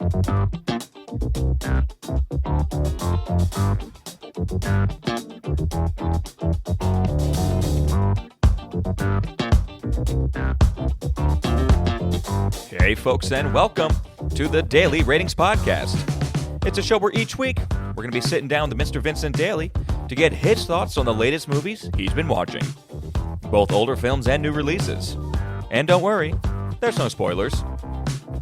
Hey folks, and welcome to the Daily Ratings Podcast. It's a show where each week we're going to be sitting down with Mr. Vincent Daly to get his thoughts on the latest movies he's been watching, both older films and new releases. And don't worry, there's no spoilers.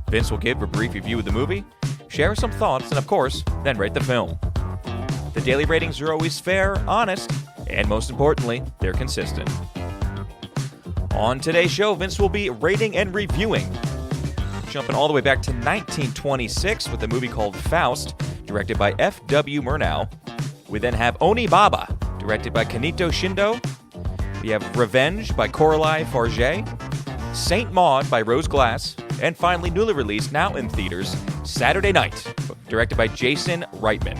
Vince will give a brief review of the movie, share some thoughts, and of course, then rate the film. The daily ratings are always fair, honest, and most importantly, they're consistent. On today's show, Vince will be rating and reviewing, jumping all the way back to 1926 with a movie called Faust, directed by F.W. Murnau. We then have Onibaba, directed by Kanito Shindo. We have Revenge by Coralie Farge, Saint Maud by Rose Glass, and finally, newly released, now in theaters, Saturday Night, directed by Jason Reitman.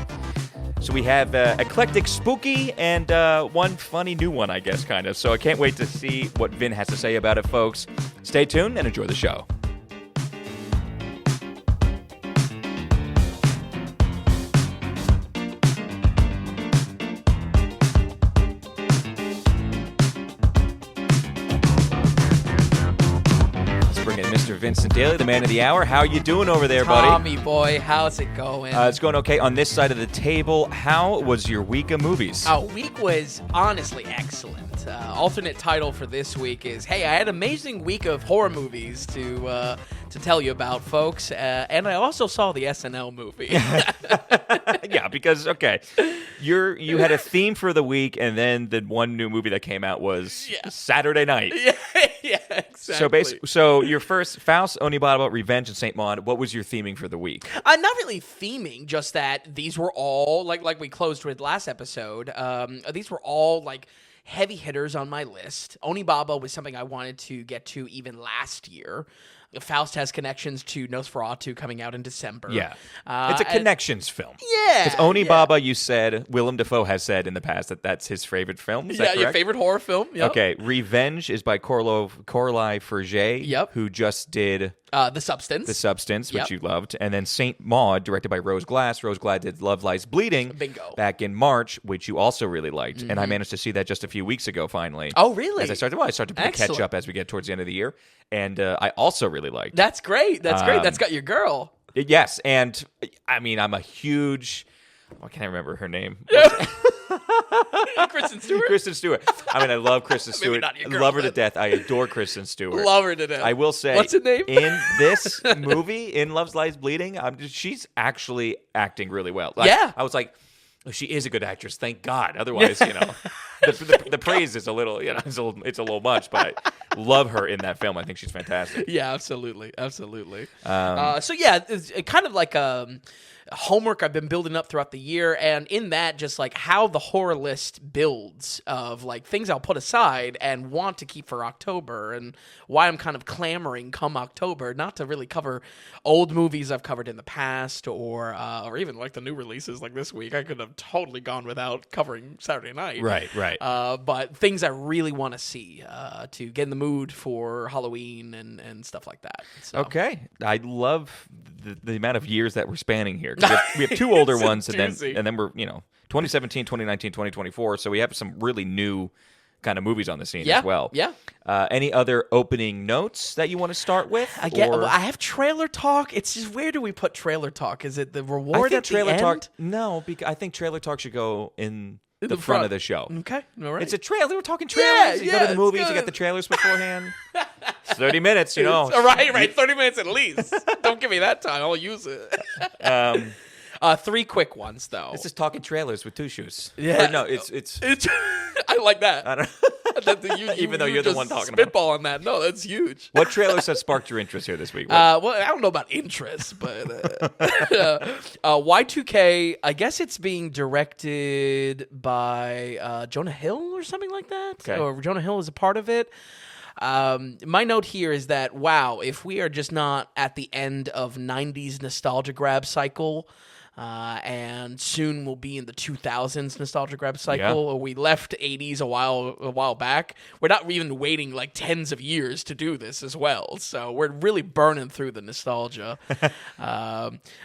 So we have eclectic, spooky, and one funny new one, I guess, kind of. So I can't wait to see what Vin has to say about it, folks. Stay tuned and enjoy the show. Mr. Vincent Daly, the man of the hour. How you doing over there, buddy? Tommy boy, how's it going? It's going okay on this side of the table. How was your week of movies? Our week was honestly excellent. Alternate title for this week is, hey, I had an amazing week of horror movies to tell you about, folks. And I also saw the SNL movie. Yeah, because, okay, you had a theme for the week, and then the one new movie that came out was Saturday Night. Yeah, exactly. So your first, Faust, Onibaba, Revenge, and Saint Maud, what was your theming for the week? Not really theming, just that these were all, like we closed with last episode, these were all, like, heavy hitters on my list. Onibaba was something I wanted to get to even last year. Faust has connections to Nosferatu coming out in December. Yeah. It's a connections film. Yeah. Because Onibaba, you said, Willem Dafoe has said in the past that that's his favorite film. Is that correct? Your favorite horror film. Yep. Okay. Revenge is by Coralie Farge, who just did The Substance, which you loved. And then Saint Maud, directed by Rose Glass. Rose Glass did Love Lies Bleeding back in March, which you also really liked. Mm-hmm. And I managed to see that just a few weeks ago, finally. Oh, really? I started to play catch up as we get towards the end of the year. And I also really liked. That's great. That's great. That's got your girl. Yes. And I mean, I'm a huge... I can't remember her name. Kristen Stewart? Kristen Stewart. I mean, I love Kristen Stewart. Not your girl, love her to death. I adore Kristen Stewart. Love her to death. I will say, what's her name? In this movie, in Love Lies Bleeding, she's actually acting really well. I was like, oh, she is a good actress. Thank God. Otherwise, the praise is a little, it's a little much. But I love her in that film. I think she's fantastic. Yeah, absolutely. It's kind of like homework I've been building up throughout the year, and in that, just like how the horror list builds of like things I'll put aside and want to keep for October, and why I'm kind of clamoring come October not to really cover old movies I've covered in the past, or even like the new releases like this week. I could have totally gone without covering Saturday Night. Right. But things I really want to see to get in the mood for Halloween and stuff like that. So. Okay, I love the amount of years that we're spanning here. We have two older ones, and then we're 2017, 2019, 2024. So we have some really new kind of movies on the scene as well. Yeah. Any other opening notes that you want to start with? I have trailer talk. It's just, where do we put trailer talk? Is it the reward at the end? Talk, no, because I think trailer talk should go in the front of the show. Okay, all right. It's a trailer. We're talking trailers. You go to the movies. Good. You get the trailers beforehand. 30 minutes, All right. 30 minutes at least. Don't give me that time. I'll use it. Three quick ones, though. This is talking trailers with two shoes. Yeah. Or no, it's I like that. I don't Even though you're the one talking about it. Spitball on that. No, that's huge. What trailers have sparked your interest here this week? Well, I don't know about interest, but Y2K, I guess it's being directed by Jonah Hill or something like that. Okay. Or Jonah Hill is a part of it. My note here is that, wow, if we are just not at the end of 90s nostalgia grab cycle, and soon we'll be in the 2000s nostalgia grab cycle. Yeah. We left 80s a while back. We're not even waiting like tens of years to do this as well, so we're really burning through the nostalgia.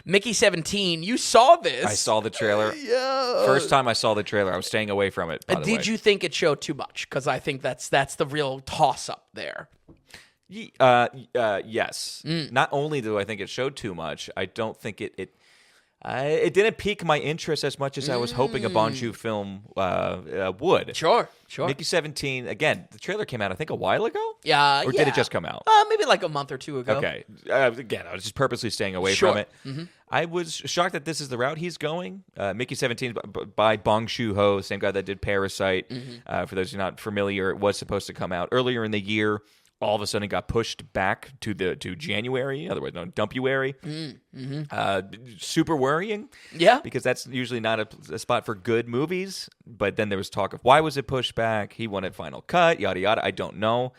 Mickey 17, you saw this. I saw the trailer. Yeah. First time I saw the trailer, I was staying away from it, by the way. Did you think it showed too much? Because I think that's the real toss-up there. Yes. Not only do I think it showed too much, I don't think it didn't pique my interest as much as I was hoping a Bonjour film would. Sure. Mickey 17, again, the trailer came out, I think, a while ago? Yeah. Or did it just come out? Maybe like a month or two ago. Okay. Again, I was just purposely staying away from it. Mm-hmm. I was shocked that this is the route he's going. Mickey 17 by Bong Joon-ho, same guy that did Parasite. Mm-hmm. For those who are not familiar, it was supposed to come out earlier in the year. All of a sudden, it got pushed back to January, otherwise known Dumpuary. Mm-hmm. Super worrying. Yeah. Because that's usually not a spot for good movies. But then there was talk of why was it pushed back? He wanted final cut, yada, yada. I don't know.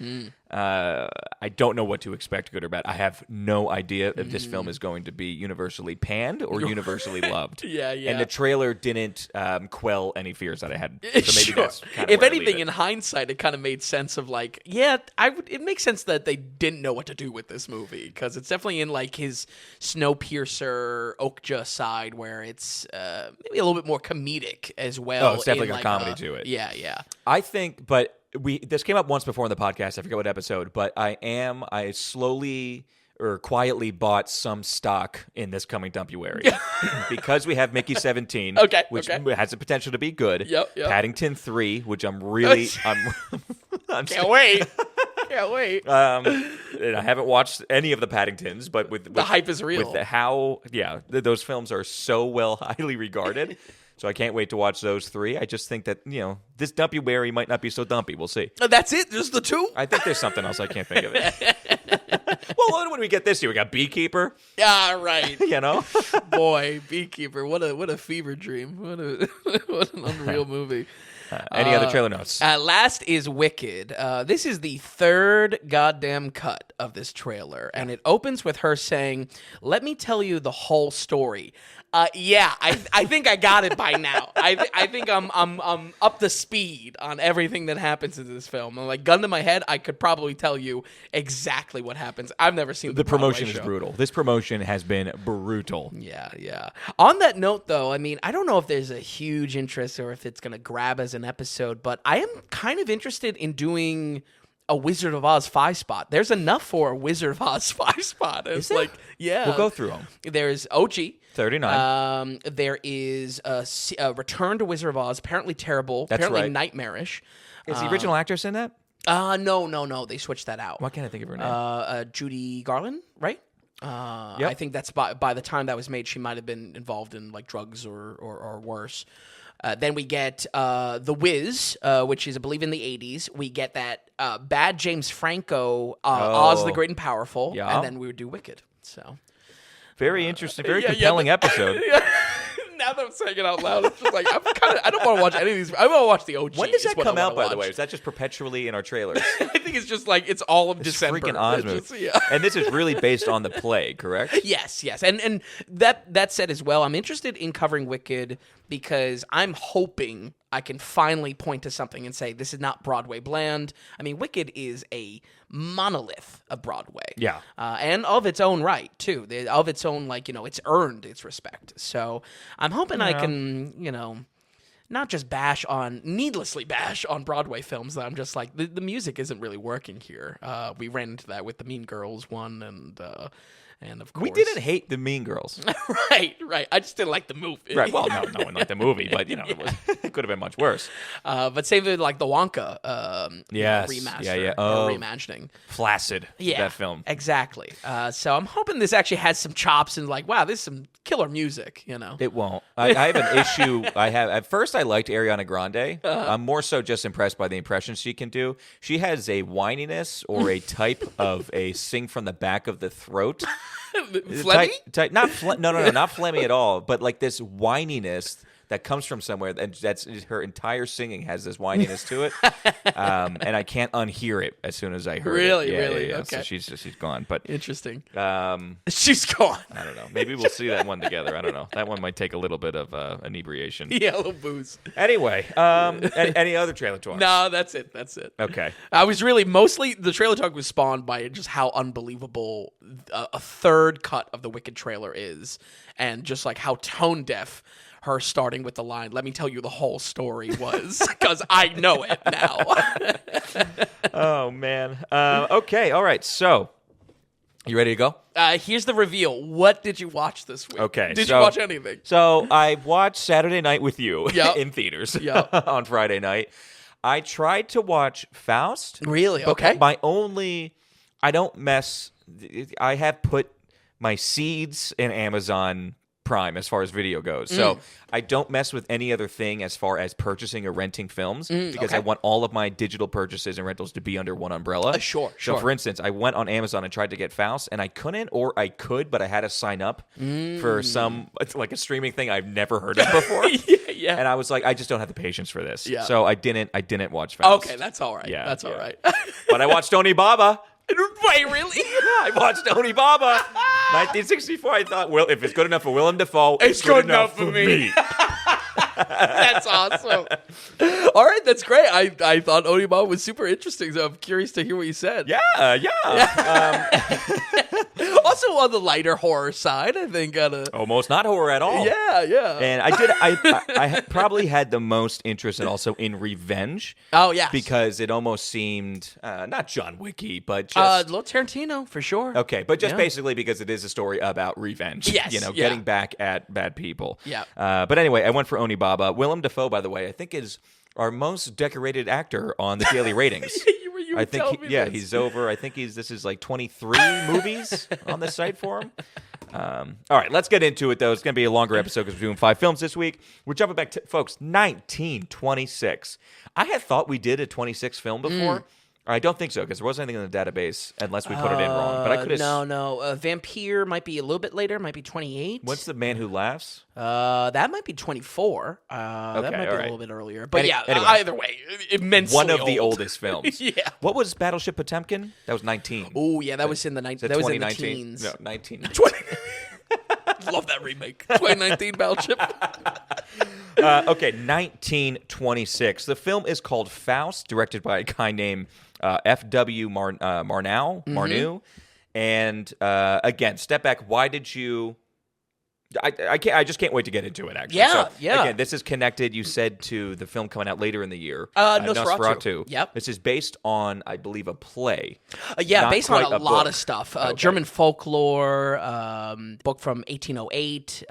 I don't know what to expect, good or bad. I have no idea if this film is going to be universally panned or universly loved. Yeah. And the trailer didn't quell any fears that I had. So maybe Sure. that's kind of if where I anything, leave in it. hindsight, it kind of made sense of like, it makes sense that they didn't know what to do with this movie because it's definitely in like his Snowpiercer, Okja side where it's maybe a little bit more comedic as well. Oh, it's definitely got like comedy to it. Yeah. I think, but this came up once before in the podcast. I forget what episode, but I slowly or quietly bought some stock in this coming Dumpuary because we have Mickey 17, which has the potential to be good. Yep. Paddington 3, which I'm really, Can't wait. Can't wait. And I haven't watched any of the Paddingtons, but with the hype is real. With those films are so highly regarded. So I can't wait to watch those three. I just think that, this Dumpuary might not be so dumpy. We'll see. That's it? Just the two? I think there's something else. I can't think of it. Well, what do we get this year? We got Beekeeper. Yeah, right. Boy, Beekeeper. What a fever dream. What an unreal movie. Any other trailer notes? Last is Wicked. This is the third goddamn cut of this trailer, and it opens with her saying, "Let me tell you the whole story." I think I got it by now. I think I'm up to speed on everything that happens in this film. I'm like, gun to my head, I could probably tell you exactly what happens. I've never seen the promotion is brutal. This promotion has been brutal. Yeah. On that note, though, I mean, I don't know if there's a huge interest or if it's going to grab as an episode, but I am kind of interested in doing a Wizard of Oz 5 spot. There's enough for a Wizard of Oz 5 spot. It's like, yeah. We'll go through them. There's OG. 39. There is a Return to Wizard of Oz. Apparently terrible. That's apparently right. Nightmarish. Is the original actress in that? No. They switched that out. Why can't I think of her name? Judy Garland, right? Yep. I think that's by the time that was made, she might have been involved in like drugs or worse. Then we get The Wiz, which is, I believe, in the 80s. We get that bad James Franco, Oz the Great and Powerful. Yeah. And then we would do Wicked. So very interesting, very compelling episode. Now that I'm saying it out loud, it's just like, I don't want to watch any of these. I want to watch the OG. When does that come out, by the way? Is that just perpetually in our trailers? I think it's just like, it's all of December. Freaking Oz movie. And this is really based on the play, correct? Yes. And that said as well, I'm interested in covering Wicked because I'm hoping I can finally point to something and say, this is not Broadway bland. I mean, Wicked is a monolith of Broadway. Yeah. And of its own right, too. Of its own, it's earned its respect. So I'm hoping I can, not just needlessly bash on Broadway films that I'm just like, the music isn't really working here. We ran into that with the Mean Girls one and of course... We didn't hate the Mean Girls. Right. I just didn't like the movie. Right, well, no one liked the movie, but, it could have been much worse. But same with, the Wonka remaster or reimagining. Flaccid, that film. Exactly. So I'm hoping this actually has some chops and wow, this is some killer music, It won't. I have an issue. At first, I liked Ariana Grande. I'm more so just impressed by the impressions she can do. She has a whininess or a type of a sing from the back of the throat. Phlegmy? Not phlegmy at all, but like this whininess that comes from somewhere, and that's her entire singing has this whininess to it, and I can't unhear it as soon as I heard Really? it. Really? Yeah. Okay. So she's gone, but Interesting. she's gone. I don't know. Maybe we'll see that one together. I don't know. That one might take a little bit of inebriation. Yeah, a little booze. Anyway, any other trailer talks? No, that's it. Okay. I was really mostly the trailer talk was spawned by just how unbelievable a third cut of the Wicked trailer is, and just like how tone deaf her starting with the line, "Let me tell you the whole story" was, because I know it now. Oh man. Okay. All right. So, you ready to go? Here's the reveal. What did you watch this week? Okay. Did you watch anything? So I watched Saturday Night with You Yep. in theaters Yep. on Friday night. I tried to watch Faust. Really? but Okay. I don't mess. I have put my seeds in Amazon Prime as far as video goes. So I don't mess with any other thing as far as purchasing or renting films because okay. I want all of my digital purchases and rentals to be under one umbrella. Sure. So for instance, I went on Amazon and tried to get Faust, and I couldn't, or I could, but I had to sign up for it's like a streaming thing I've never heard of before. Yeah. And I was like, I just don't have the patience for this. Yeah. So I didn't watch Faust. Okay, that's all right. Yeah, That's all yeah. right. But I watched Onibaba. Wait, really? I watched Onibaba, 1964. I thought, well, if it's good enough for Willem Dafoe, It's good enough for me. That's awesome. All right, that's great. I thought Onibaba was super interesting, so I'm curious to hear what you said. Yeah. Also on the lighter horror side, I think. Almost not horror at all. Yeah. And I probably had the most interest in also in revenge. Oh, yeah. Because it almost seemed, not John Wicky, but just... little Tarantino, for sure. Okay, but just Yeah. basically because it is a story about revenge. Yes, yeah. Getting back at bad people. Yeah. But anyway, I went for Onibaba. Willem Dafoe, by the way, I think is our most decorated actor on the daily ratings. You I think, telling me this. he's over. I think this is like 23 movies on the site for him. All right, let's get into it, though. It's going to be a longer episode because we're doing 5 films this week. We're jumping back to, folks, 1926. I had thought we did a 26 film before. I don't think so, because there wasn't anything in the database unless we put it in wrong. But I could have... No. Vampire might be a little bit later. Might be 28. What's The Man Who Laughs? That might be 24. That might be a little bit earlier. But Anyway. either way, immensely One of old. the oldest films. Yeah. What was Battleship Potemkin? That was 19. Oh, yeah, that was in the Is it that was in the 2019? teens. No, 19. Love that remake. 2019 Battleship. Okay, 1926. The film is called Faust, directed by a guy named F.W. Marneau. And again, step back. Why did you... I just can't wait to get into it, actually. Yeah. Again, this is connected, you said, to the film coming out later in the year. Nosferatu. Yep. This is based on, I believe, a play. Based on quite a lot book. of stuff. Okay. German folklore, book from 1808.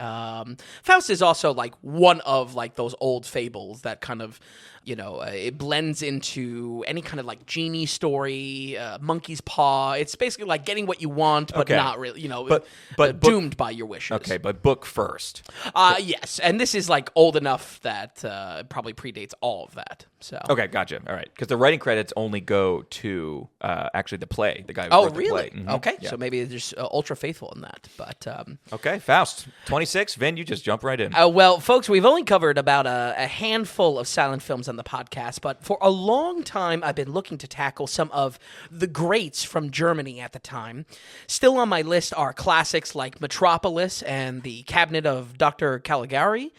Faust is also like one of like those old fables that kind of, it blends into any kind of like genie story, monkey's paw. It's basically like getting what you want, but not really, but doomed by your wishes. Okay, but book first. Yes, and this is like old enough that probably predates all of that. So Okay, gotcha. All right, because the writing credits only go to actually the play. The guy who wrote the really? play. Okay, Yeah. so maybe they're just ultra faithful in that. But Okay, Faust 26. Vin, you just jump right in. well, folks, we've only covered about a handful of silent films on the podcast, but for a long time, I've been looking to tackle some of the greats from Germany at the time. Still on my list are classics like Metropolis and The Cabinet of Dr. Caligari.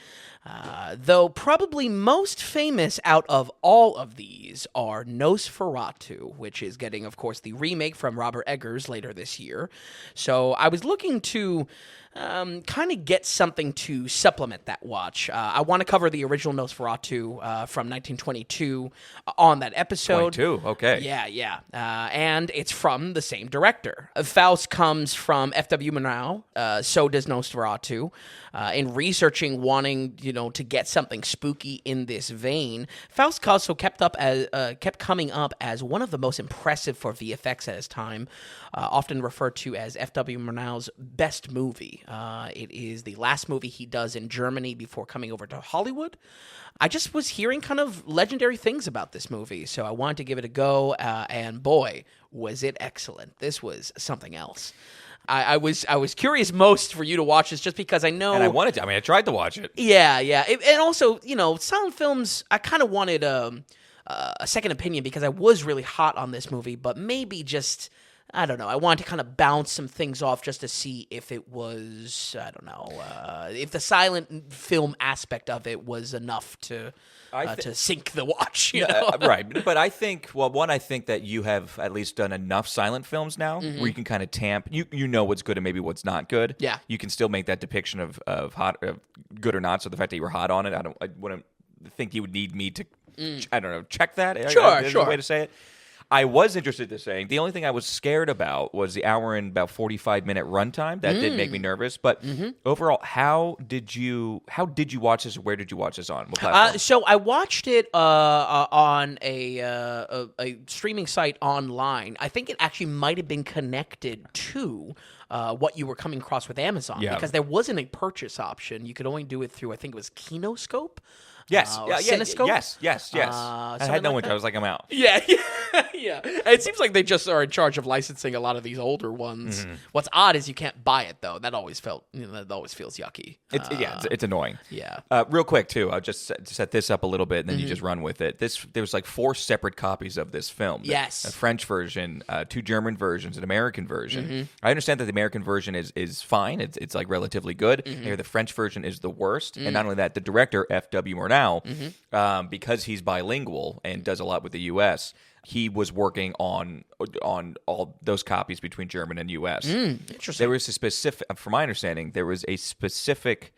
Though probably most famous out of all of these are Nosferatu, which is getting, of course, the remake from Robert Eggers later this year. So I was looking to kind of get something to supplement that watch. I want to cover the original Nosferatu from 1922 on that episode. 22, okay. Yeah. And it's from the same director. Faust comes from F.W. Murnau, so does Nosferatu. In researching, wanting, to get something spooky in this vein, Faust also kept coming up as one of the most impressive for VFX at his time, often referred to as F.W. Murnau's best movie. It is the last movie he does in Germany before coming over to Hollywood. I just was hearing kind of legendary things about this movie, so I wanted to give it a go, and boy, was it excellent. This was something else. I was curious most for you to watch this just because I know. And I wanted to. I tried to watch it. Yeah. And also, silent films, I kind of wanted a second opinion because I was really hot on this movie, but maybe just, I don't know, I wanted to kind of bounce some things off just to see if it was, I don't know, if the silent film aspect of it was enough to sink the watch, you know? Right. But I think, I think that you have at least done enough silent films now where you can kind of tamp, you know what's good and maybe what's not good. Yeah. You can still make that depiction of hot, of good or not. So the fact that you were hot on it, I wouldn't think you would need me to, I don't know, check that. Sure. Is a way to say it. I was interested in saying the only thing I was scared about was the hour and about 45-minute runtime. That did make me nervous. But overall, how did you watch this? Or where did you watch this on? What platform? So I watched it on a streaming site online. I think it actually might have been connected to what you were coming across with Amazon because there wasn't a purchase option. You could only do it through, I think it was Kinoscope. Yes. Cinescope? Yes. I had no winter. I was like, I'm out. Yeah. It seems like they just are in charge of licensing a lot of these older ones. What's odd is you can't buy it though. That always feels yucky. It's annoying. Yeah. Real quick too, I'll just set this up a little bit and then you just run with it. There was like 4 separate copies of this film. Yes. A French version, 2 German versions, an American version. I understand that the American version is fine. It's like relatively good. Here the French version is the worst. And not only that, the director F.W. Murnau, because he's bilingual and does a lot with the U.S., he was working on all those copies between German and U.S. Interesting. There was a specific, from my understanding, there was a specific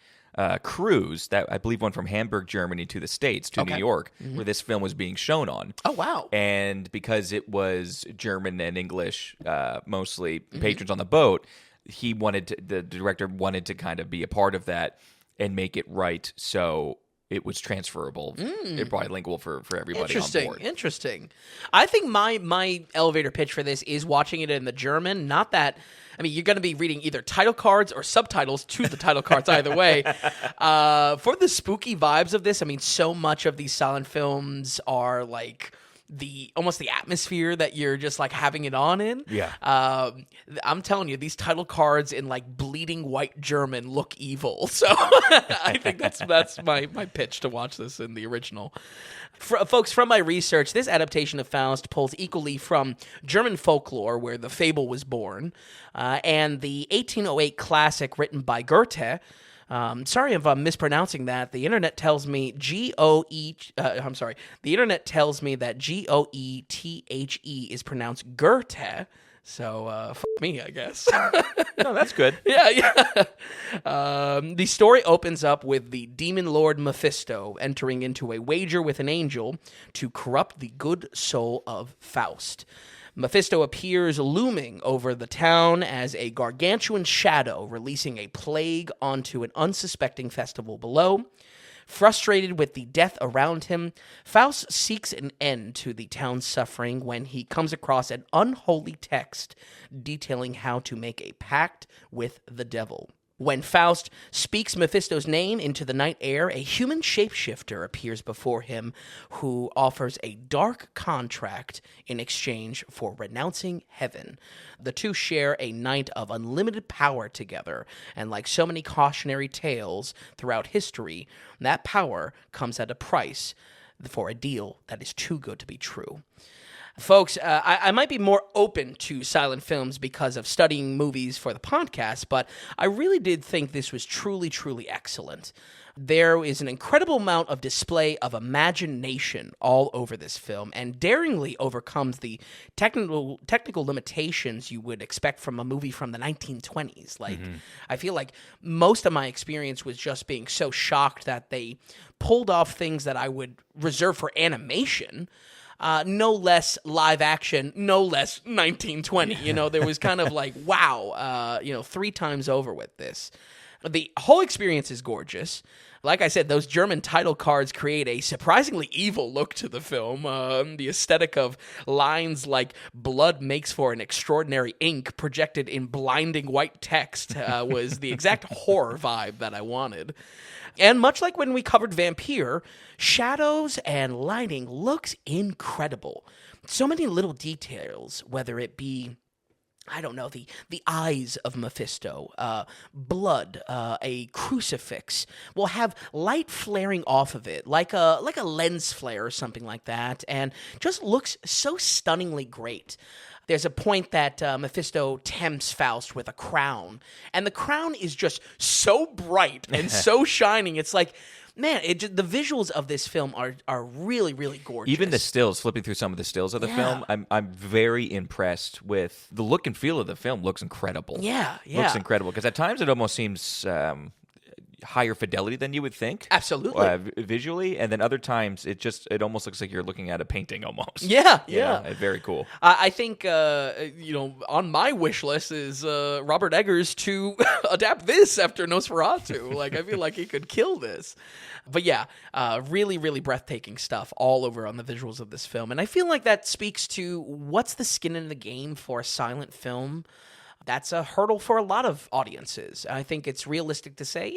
cruise that I believe went from Hamburg, Germany to the States, to New York, where this film was being shown on. Oh, wow. And because it was German and English, mostly patrons on the boat, the director wanted to kind of be a part of that and make it right so it was transferable, bilingual for everybody on board. Interesting. I think my elevator pitch for this is watching it in the German. Not that, you're going to be reading either title cards or subtitles to the title cards either way. For the spooky vibes of this, so much of these silent films are like almost the atmosphere that you're just like having it on in. Yeah. I'm telling you, these title cards in like bleeding white German look evil. So I think that's my pitch to watch this in the original. Folks, from my research, this adaptation of Faust pulls equally from German folklore, where the fable was born, and the 1808 classic written by Goethe. Sorry if I'm mispronouncing that. The internet tells me The internet tells me that Goethe is pronounced Goethe. So, fuck me, I guess. No, that's good. Yeah. The story opens up with the demon lord Mephisto entering into a wager with an angel to corrupt the good soul of Faust. Mephisto appears looming over the town as a gargantuan shadow, releasing a plague onto an unsuspecting festival below. Frustrated with the death around him, Faust seeks an end to the town's suffering when he comes across an unholy text detailing how to make a pact with the devil. When Faust speaks Mephisto's name into the night air, a human shapeshifter appears before him who offers a dark contract in exchange for renouncing heaven. The two share a night of unlimited power together, and like so many cautionary tales throughout history, that power comes at a price for a deal that is too good to be true. Folks, I might be more open to silent films because of studying movies for the podcast, but I really did think this was truly, truly excellent. There is an incredible amount of display of imagination all over this film, and daringly overcomes the technical limitations you would expect from a movie from the 1920s. I feel like most of my experience was just being so shocked that they pulled off things that I would reserve for animation. No less live action, no less 1920. There was kind of like, wow, 3 times over with this. The whole experience is gorgeous. Like I said, those German title cards create a surprisingly evil look to the film. The aesthetic of lines like "blood makes for an extraordinary ink" projected in blinding white text was the exact horror vibe that I wanted. And much like when we covered Vampire, shadows and lighting looks incredible. So many little details, whether it be I don't know, the eyes of Mephisto, blood, a crucifix, will have light flaring off of it, like a lens flare or something like that, and just looks so stunningly great. There's a point that Mephisto tempts Faust with a crown, and the crown is just so bright and so shining. It's like, man, the visuals of this film are really, really gorgeous. Even the stills, flipping through some of the stills of the film, I'm very impressed with the look and feel of the film. Looks incredible. Yeah. Looks incredible, because at times it almost seems higher fidelity than you would think. Absolutely. Visually, and then other times it almost looks like you're looking at a painting almost. Yeah. Very cool. I think on my wish list is Robert Eggers to adapt this after Nosferatu. Like, I feel like he could kill this. But yeah, really, really breathtaking stuff all over on the visuals of this film, and I feel like that speaks to what's the skin in the game for a silent film. That's a hurdle for a lot of audiences. I think it's realistic to say,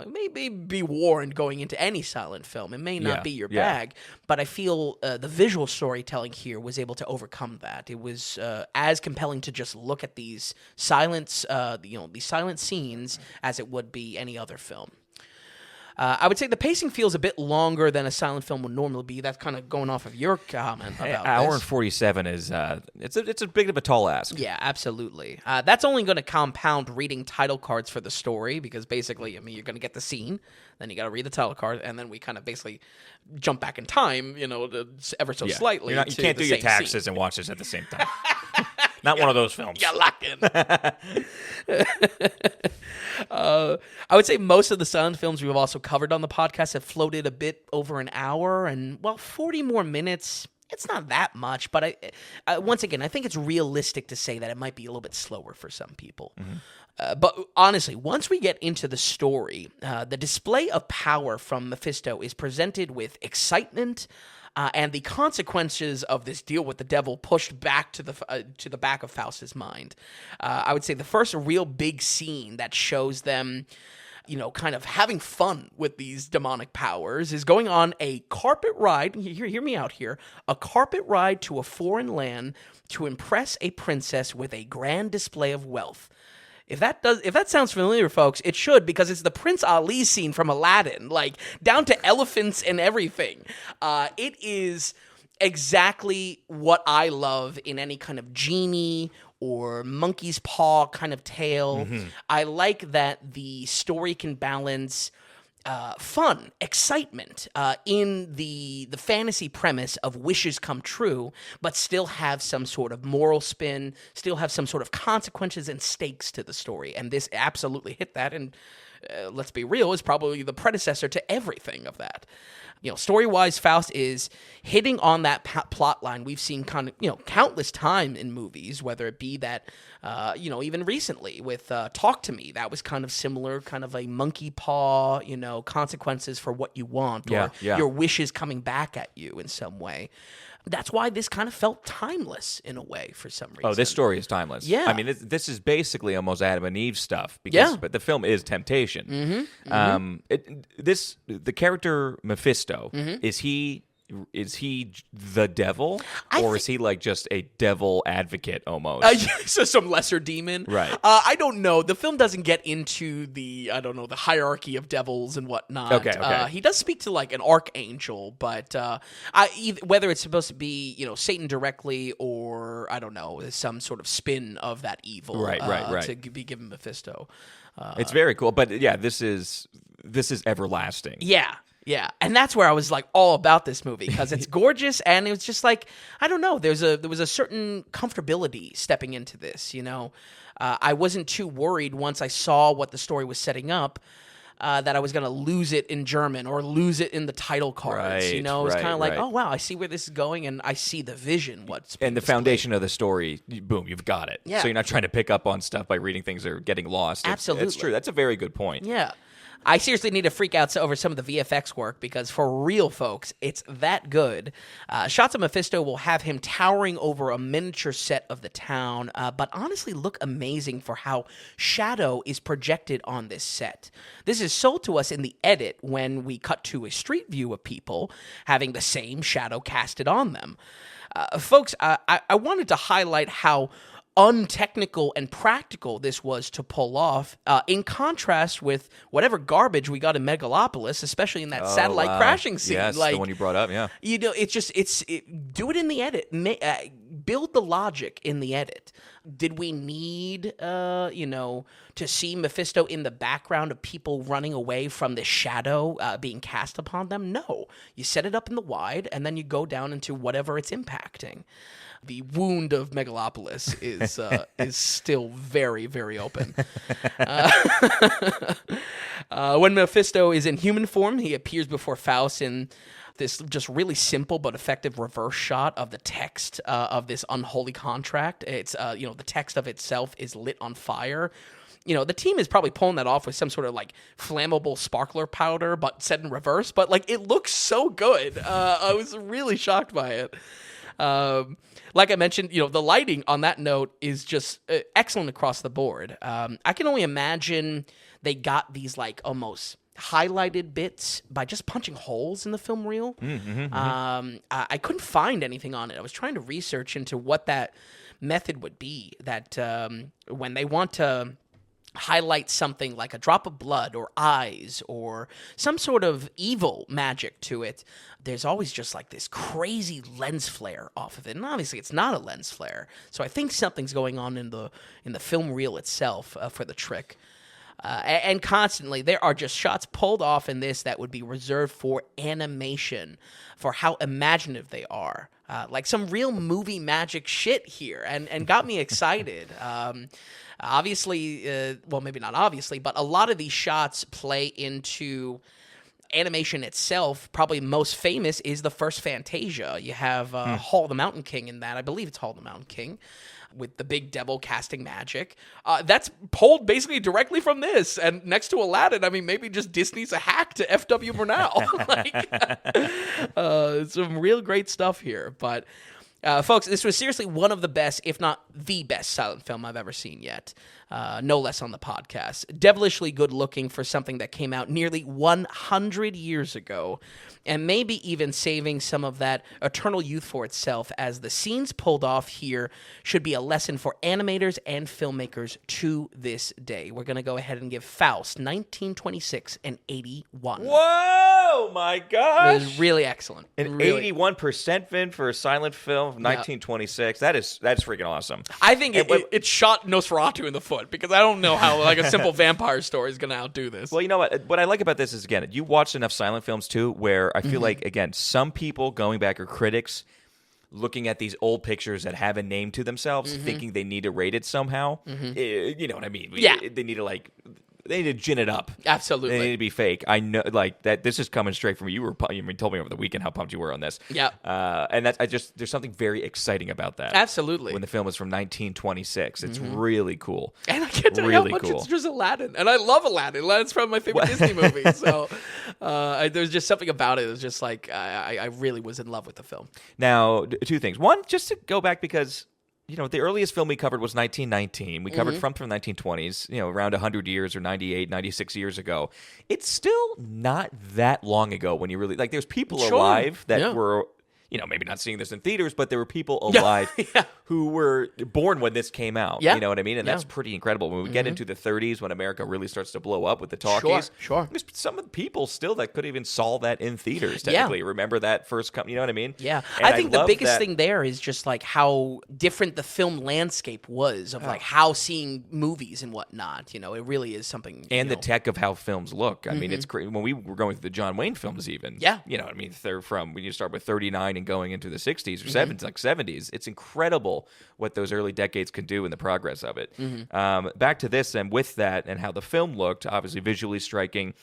maybe be warned going into any silent film. It may not be your bag, but I feel the visual storytelling here was able to overcome that. It was as compelling to just look at these silent scenes as it would be any other film. I would say the pacing feels a bit longer than a silent film would normally be. That's kind of going off of your comment about hour this. and 47 is it's a bit of a tall ask. Yeah, absolutely. That's only going to compound reading title cards for the story, because basically, you're going to get the scene, then you got to read the title card, and then we kind of basically jump back in time, ever so slightly. You can't do your taxes scene. And watch this at the same time. Not one of those films. You're locked in. I would say most of the silent films we've also covered on the podcast have floated a bit over an hour, and 40 more minutes, it's not that much, but once again, I think it's realistic to say that it might be a little bit slower for some people. Mm-hmm. But honestly, once we get into the story, the display of power from Mephisto is presented with excitement, and the consequences of this deal with the devil pushed back to the back of Faust's mind. I would say the first real big scene that shows them, kind of having fun with these demonic powers is going on a carpet ride. Hear me out here. A carpet ride to a foreign land to impress a princess with a grand display of wealth. If that sounds familiar, folks, it should, because it's the Prince Ali scene from Aladdin, like down to elephants and everything. It is exactly what I love in any kind of genie or monkey's paw kind of tale. Mm-hmm. I like that the story can balance fun, excitement in the fantasy premise of wishes come true, but still have some sort of moral spin, still have some sort of consequences and stakes to the story. And this absolutely hit that, and let's be real, is probably the predecessor to everything of that. Story-wise, Faust is hitting on that plot line we've seen countless time in movies, whether it be that, even recently with Talk to Me, that was kind of similar, kind of a monkey paw, consequences for what you want, or your wishes coming back at you in some way. That's why this kind of felt timeless in a way for some reason. Oh, this story is timeless. Yeah. I mean, this is basically almost Adam and Eve stuff. But the film is temptation. Mm-hmm. The character Mephisto, mm-hmm. Is he the devil, or is he like just a devil advocate almost? So some lesser demon, right? I don't know. The film doesn't get into the hierarchy of devils and whatnot. Okay. He does speak to like an archangel, but whether it's supposed to be Satan directly, or I don't know, some sort of spin of that evil, right. to be given Mephisto. It's very cool, but this is everlasting. Yeah, and that's where I was like all about this movie, because it's gorgeous, and it was just like, I don't know, there was a certain comfortability stepping into this. I wasn't too worried once I saw what the story was setting up, that I was going to lose it in German or lose it in the title cards. It was kind of like, oh wow, I see where this is going, and I see the vision. And the foundation of the story, boom, you've got it. Yeah. So you're not trying to pick up on stuff by reading things or getting lost. Absolutely, it's true. That's a very good point. Yeah. I seriously need to freak out over some of the VFX work, because for real, folks, it's that good. Shots of Mephisto will have him towering over a miniature set of the town, but honestly look amazing for how shadow is projected on this set. This is sold to us in the edit when we cut to a street view of people having the same shadow casted on them. Folks, I wanted to highlight how untechnical and practical this was to pull off, in contrast with whatever garbage we got in Megalopolis, especially in that satellite crashing scene. Yes, like, the one you brought up, yeah. You know, do it in the edit. Build the logic in the edit. Did we need, to see Mephisto in the background of people running away from the shadow being cast upon them? No. You set it up in the wide, and then you go down into whatever it's impacting. The wound of Megalopolis is still very, very open. When Mephisto is in human form, he appears before Faust in this just really simple but effective reverse shot of the text of this unholy contract. It's the text of itself is lit on fire. The team is probably pulling that off with some sort of like flammable sparkler powder, but set in reverse. But like it looks so good. I was really shocked by it. Like I mentioned, the lighting on that note is just excellent across the board. I can only imagine they got these like almost highlighted bits by just punching holes in the film reel. I couldn't find anything on it. I was trying to research into what that method would be, that when they want to highlight something like a drop of blood or eyes or some sort of evil magic to it, there's always just like this crazy lens flare off of it. And obviously it's not a lens flare. So I think something's going on in the film reel itself for the trick. And constantly, there are just shots pulled off in this that would be reserved for animation, for how imaginative they are. Like some real movie magic shit here, and got me excited. Obviously, well, maybe not obviously, but a lot of these shots play into animation itself. Probably most famous is the first Fantasia. You have Hall the Mountain King in that. I believe it's Hall the Mountain King, with the big devil casting magic. That's pulled basically directly from this. And next to Aladdin, I mean, maybe just Disney's a hack to F.W. Murnau. Some real great stuff here. But, folks, this was seriously one of the best, if not the best silent film I've ever seen yet. No less on the podcast. Devilishly good looking for something that came out nearly 100 years ago, and maybe even saving some of that eternal youth for itself, as the scenes pulled off here should be a lesson for animators and filmmakers to this day. We're going to go ahead and give Faust 1926 an 81. Whoa, my gosh. It was really excellent. An really. 81% fin for a silent film of 1926. That is freaking awesome. I think it shot Nosferatu in the foot, because I don't know how like a simple vampire story is going to outdo this. Well, you know what I like about this is, again, you watched enough silent films too, where I feel like, again, some people going back, or critics looking at these old pictures that have a name to themselves, thinking they need to rate it somehow. You know what I mean? They need to they need to gin it up. Absolutely. They need to be fake. I know, like, that. This is coming straight from you. You told me over the weekend how pumped you were on this. Yeah. And there's something very exciting about that. Absolutely. When the film is from 1926, it's really cool. And I can't tell you how much it's just Aladdin. And I love Aladdin. Aladdin's probably my favorite Disney movie. So there's just something about it. It's just like I really was in love with the film. Now, two things. One, just to go back, because the earliest film we covered was 1919. We covered from 1920s, around 100 years or 98, 96 years ago. It's still not that long ago when you really, like, there's people alive that were, maybe not seeing this in theaters, but there were people alive who were born when this came out. You know what I mean? And that's pretty incredible. When we get into the 30s, when America really starts to blow up with the talkies, sure. There's some of the people still that could even saw that in theaters, technically. Remember that first you know what I mean? Yeah. And I think the biggest thing there is just like how different the film landscape was of like how seeing movies and whatnot. It really is something. And the tech of how films look. I mean, it's crazy. When we were going through the John Wayne films even. Yeah. I mean, they're from, when you start with 39 and going into the 60s or 70s, like 70s, it's incredible what those early decades can do and the progress of it. Back to this, and with that and how the film looked, obviously visually striking,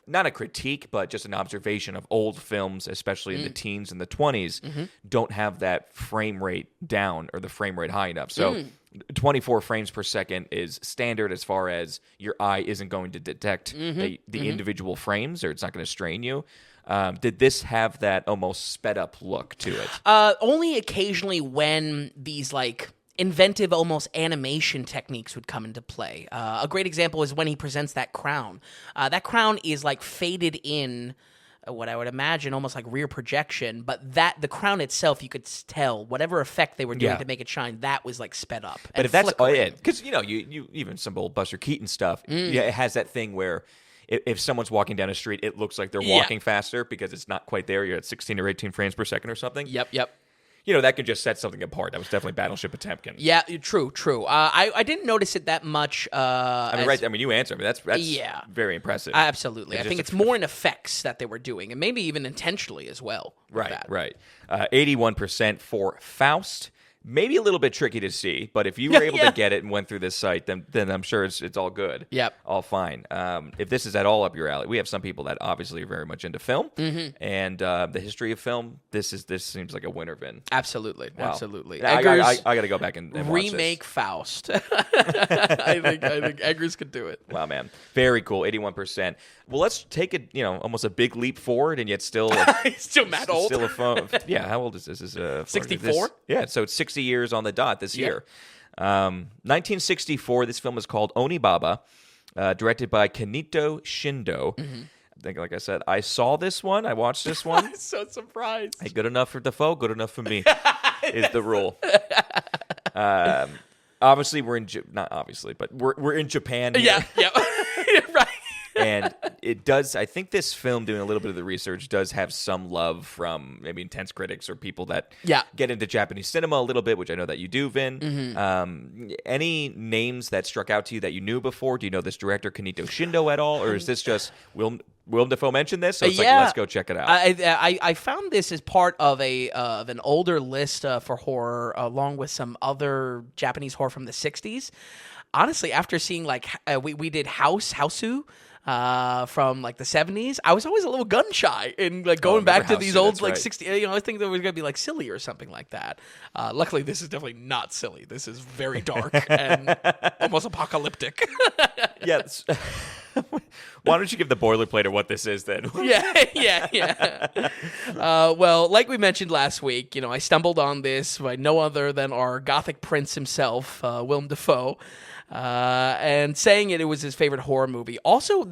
not a critique, but just an observation of old films, especially in the teens and the 20s, don't have that frame rate down or the frame rate high enough. So 24 frames per second is standard as far as your eye isn't going to detect the individual frames, or it's not going to strain you. Did this have that almost sped up look to it? Only occasionally when these like inventive almost animation techniques would come into play. A great example is when he presents that crown. That crown is like faded in what I would imagine almost like rear projection, but that the crown itself, you could tell whatever effect they were doing to make it shine, that was like sped up. But if that's because you even some old Buster Keaton stuff, it has that thing where if someone's walking down a street, it looks like they're walking faster because it's not quite there. You're at 16 or 18 frames per second or something. Yep. That could just set something apart. That was definitely Battleship Potemkin. Yeah, true. I didn't notice it that much. You answered. That's very impressive. Absolutely. I think it's more in effects that they were doing, and maybe even intentionally as well. Right. 81% for Faust. Maybe a little bit tricky to see, but if you were able to get it and went through this site, then I'm sure it's all good. Yep. All fine. If this is at all up your alley, we have some people that obviously are very much into film, and the history of film, this seems like a winner, Vin. Absolutely. Wow. Absolutely. I got to go back and watch remake this. Faust. I think Eggers could do it. Wow, man. Very cool. 81%. Well, let's take it, almost a big leap forward, and yet still still mad old. Still a phone. Yeah, how old is this? This is 64? Yeah, so it's 60 years on the dot this year. 1964, this film is called Onibaba, directed by Kenito Shindo. I think, like I said, I saw this one. I watched this one. I'm so surprised. Hey, good enough for Defoe, good enough for me is the rule. Obviously, we're in Japan here. Yeah. Right. And it does, I think this film, doing a little bit of the research, does have some love from maybe intense critics or people that get into Japanese cinema a little bit, which I know that you do, Vin. Any names that struck out to you that you knew before? Do you know this director, Kenito Shindo, at all? Or is this just Willem Dafoe mentioned this? So it's like, let's go check it out. I found this as part of an older list for horror, along with some other Japanese horror from the 60s. Honestly, after seeing we did Hausu, from like the 70s, I was always a little gun shy and going back to these old 60. I think that was gonna be like silly or something like that. Luckily, this is definitely not silly. This is very dark and almost apocalyptic. Yes. Why don't you give the boilerplate of what this is then? Yeah. Well, like we mentioned last week, I stumbled on this by no other than our Gothic prince himself, Willem Dafoe. And saying it was his favorite horror movie. Also,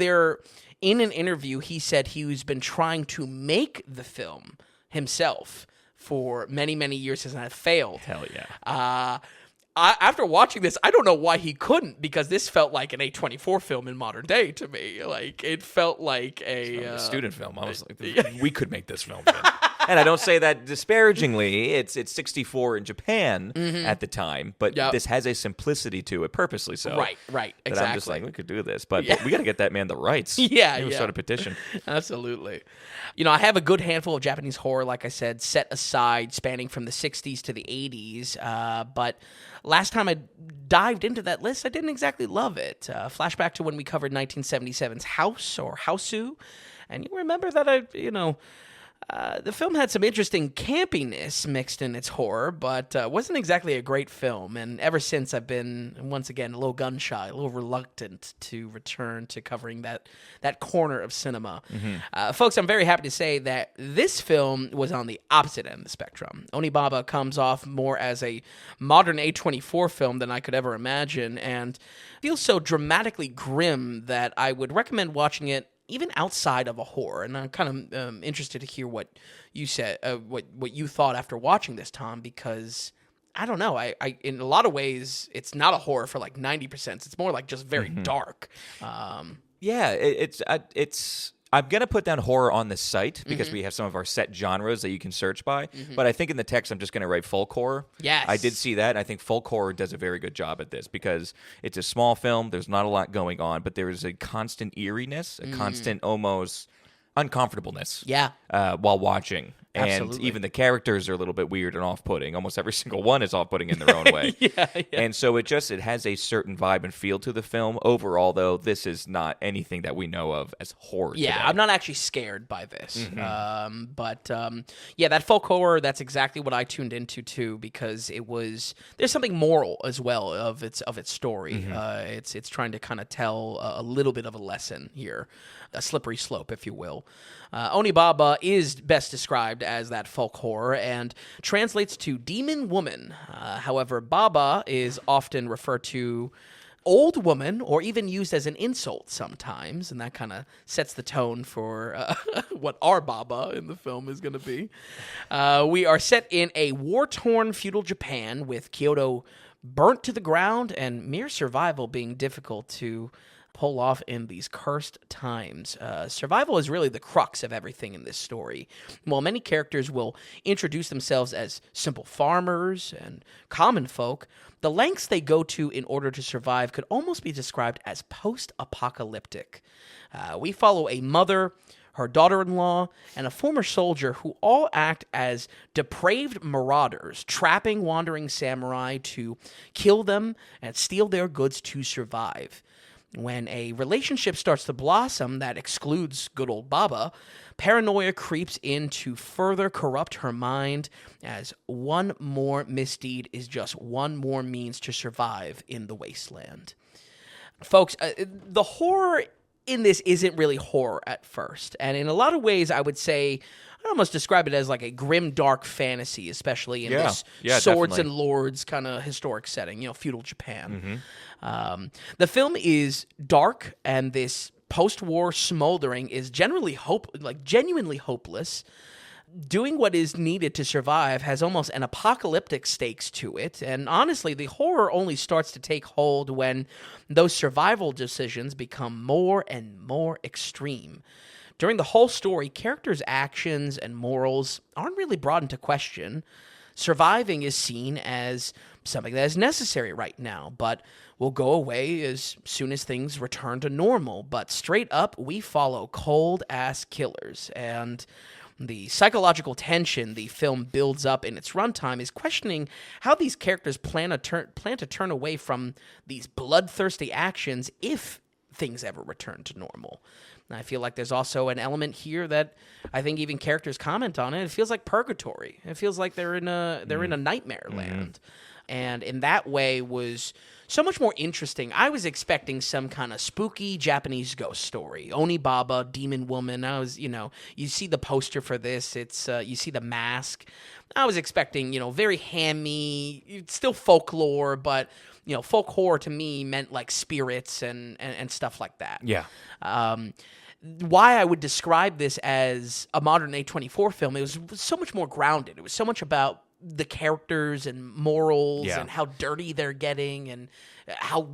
in an interview, he said he's been trying to make the film himself for many, many years and had failed. Hell yeah. After watching this, I don't know why he couldn't, because this felt like an A24 film in modern day to me. Like, it felt like a student film. I was like, we could make this film. And I don't say that disparagingly. It's 64 in Japan at the time, but this has a simplicity to it, purposely so. Right, exactly. I'm just like, we could do this, but we got to get that man the rights. Maybe start a petition. Absolutely. I have a good handful of Japanese horror, like I said, set aside, spanning from the 60s to the 80s, but last time I dived into that list, I didn't exactly love it. Flashback to when we covered 1977's House or Hausu, and you remember that the film had some interesting campiness mixed in its horror, but wasn't exactly a great film. And ever since, I've been, once again, a little gun-shy, a little reluctant to return to covering that corner of cinema. Folks, I'm very happy to say that this film was on the opposite end of the spectrum. Onibaba comes off more as a modern A24 film than I could ever imagine, and feels so dramatically grim that I would recommend watching it even outside of a horror. And I'm kind of interested to hear what you said, what you thought after watching this, Tom, because I don't know. I in a lot of ways, it's not a horror for like 90%. It's more like just very dark. It's. I'm going to put down horror on the site because we have some of our set genres that you can search by. But I think in the text, I'm just going to write folk horror. Yes. I did see that. And I think folk horror does a very good job at this because it's a small film. There's not a lot going on, but there is a constant eeriness, a constant almost uncomfortableness while watching. And Absolutely. even the characters are a little bit weird and off-putting. Almost every single one is off-putting in their own way. And so it has a certain vibe and feel to the film. Overall, though, this is not anything that we know of as horror today. I'm not actually scared by this. But that folk horror, that's exactly what I tuned into, too, because there's something moral as well of its story. It's trying to kind of tell a little bit of a lesson here, a slippery slope, if you will. Onibaba is best described as that folk horror and translates to demon woman. However, Baba is often referred to old woman, or even used as an insult sometimes, and that kind of sets the tone for what our Baba in the film is going to be. We are set in a war-torn feudal Japan with Kyoto burnt to the ground and mere survival being difficult to pull off in these cursed times. Survival is really the crux of everything in this story. While many characters will introduce themselves as simple farmers and common folk, the lengths they go to in order to survive could almost be described as post-apocalyptic. We follow a mother, her daughter-in-law, and a former soldier who all act as depraved marauders, trapping wandering samurai to kill them and steal their goods to survive. When a relationship starts to blossom that excludes good old Baba, paranoia creeps in to further corrupt her mind, as one more misdeed is just one more means to survive in the wasteland. Folks, the horror in this isn't really horror at first, and in a lot of ways I would say I'd almost describe it as like a grim, dark fantasy, especially in this swords definitely. and lords kind of historic setting, feudal Japan. The film is dark, and this post-war smoldering is genuinely hopeless. Doing what is needed to survive has almost an apocalyptic stakes to it, and honestly, the horror only starts to take hold when those survival decisions become more and more extreme. During the whole story, characters' actions and morals aren't really brought into question. Surviving is seen as something that is necessary right now, but will go away as soon as things return to normal. But straight up, we follow cold-ass killers, and the psychological tension the film builds up in its runtime is questioning how these characters plan to turn away from these bloodthirsty actions if things ever return to normal. And I feel like there's also an element here that I think even characters comment on it. It feels like purgatory. It feels like they're in a nightmare land. And in that way was so much more interesting. I was expecting some kind of spooky Japanese ghost story. Onibaba, demon woman. You see the poster for this. It's you see the mask. I was expecting, very hammy, it's still folklore, but folk horror to me meant like spirits and stuff like that. Yeah. Why I would describe this as a modern A24 film, it was so much more grounded. It was so much about the characters and morals and how dirty they're getting and how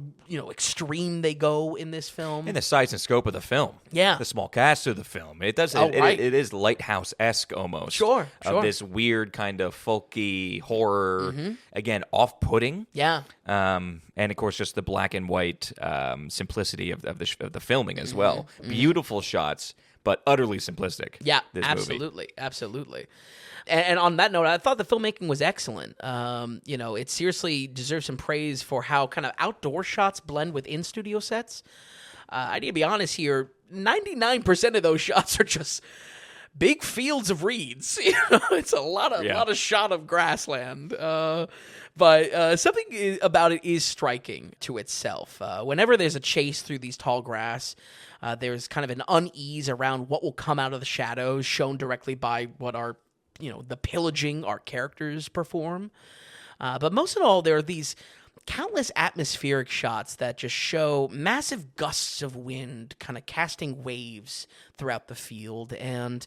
extreme they go in this film, And the size and scope of the film. Yeah. The small cast of the film. It does. Right. It is Lighthouse-esque almost. Sure. Of this weird kind of folky horror. Again, off-putting. Yeah. And of course, just the black and white simplicity of the filming as well. Beautiful shots, but utterly simplistic. Yeah, this movie. Absolutely. And on that note, I thought the filmmaking was excellent. It seriously deserves some praise for how kind of outdoor shots blend with in-studio sets. I need to be honest here, 99% of those shots are just big fields of reeds. It's a lot of shot of grassland. But something about it is striking to itself. Whenever there's a chase through these tall grass, there's kind of an unease around what will come out of the shadows, shown directly by what are the pillaging our characters perform. But most of all, there are these countless atmospheric shots that just show massive gusts of wind kind of casting waves throughout the field and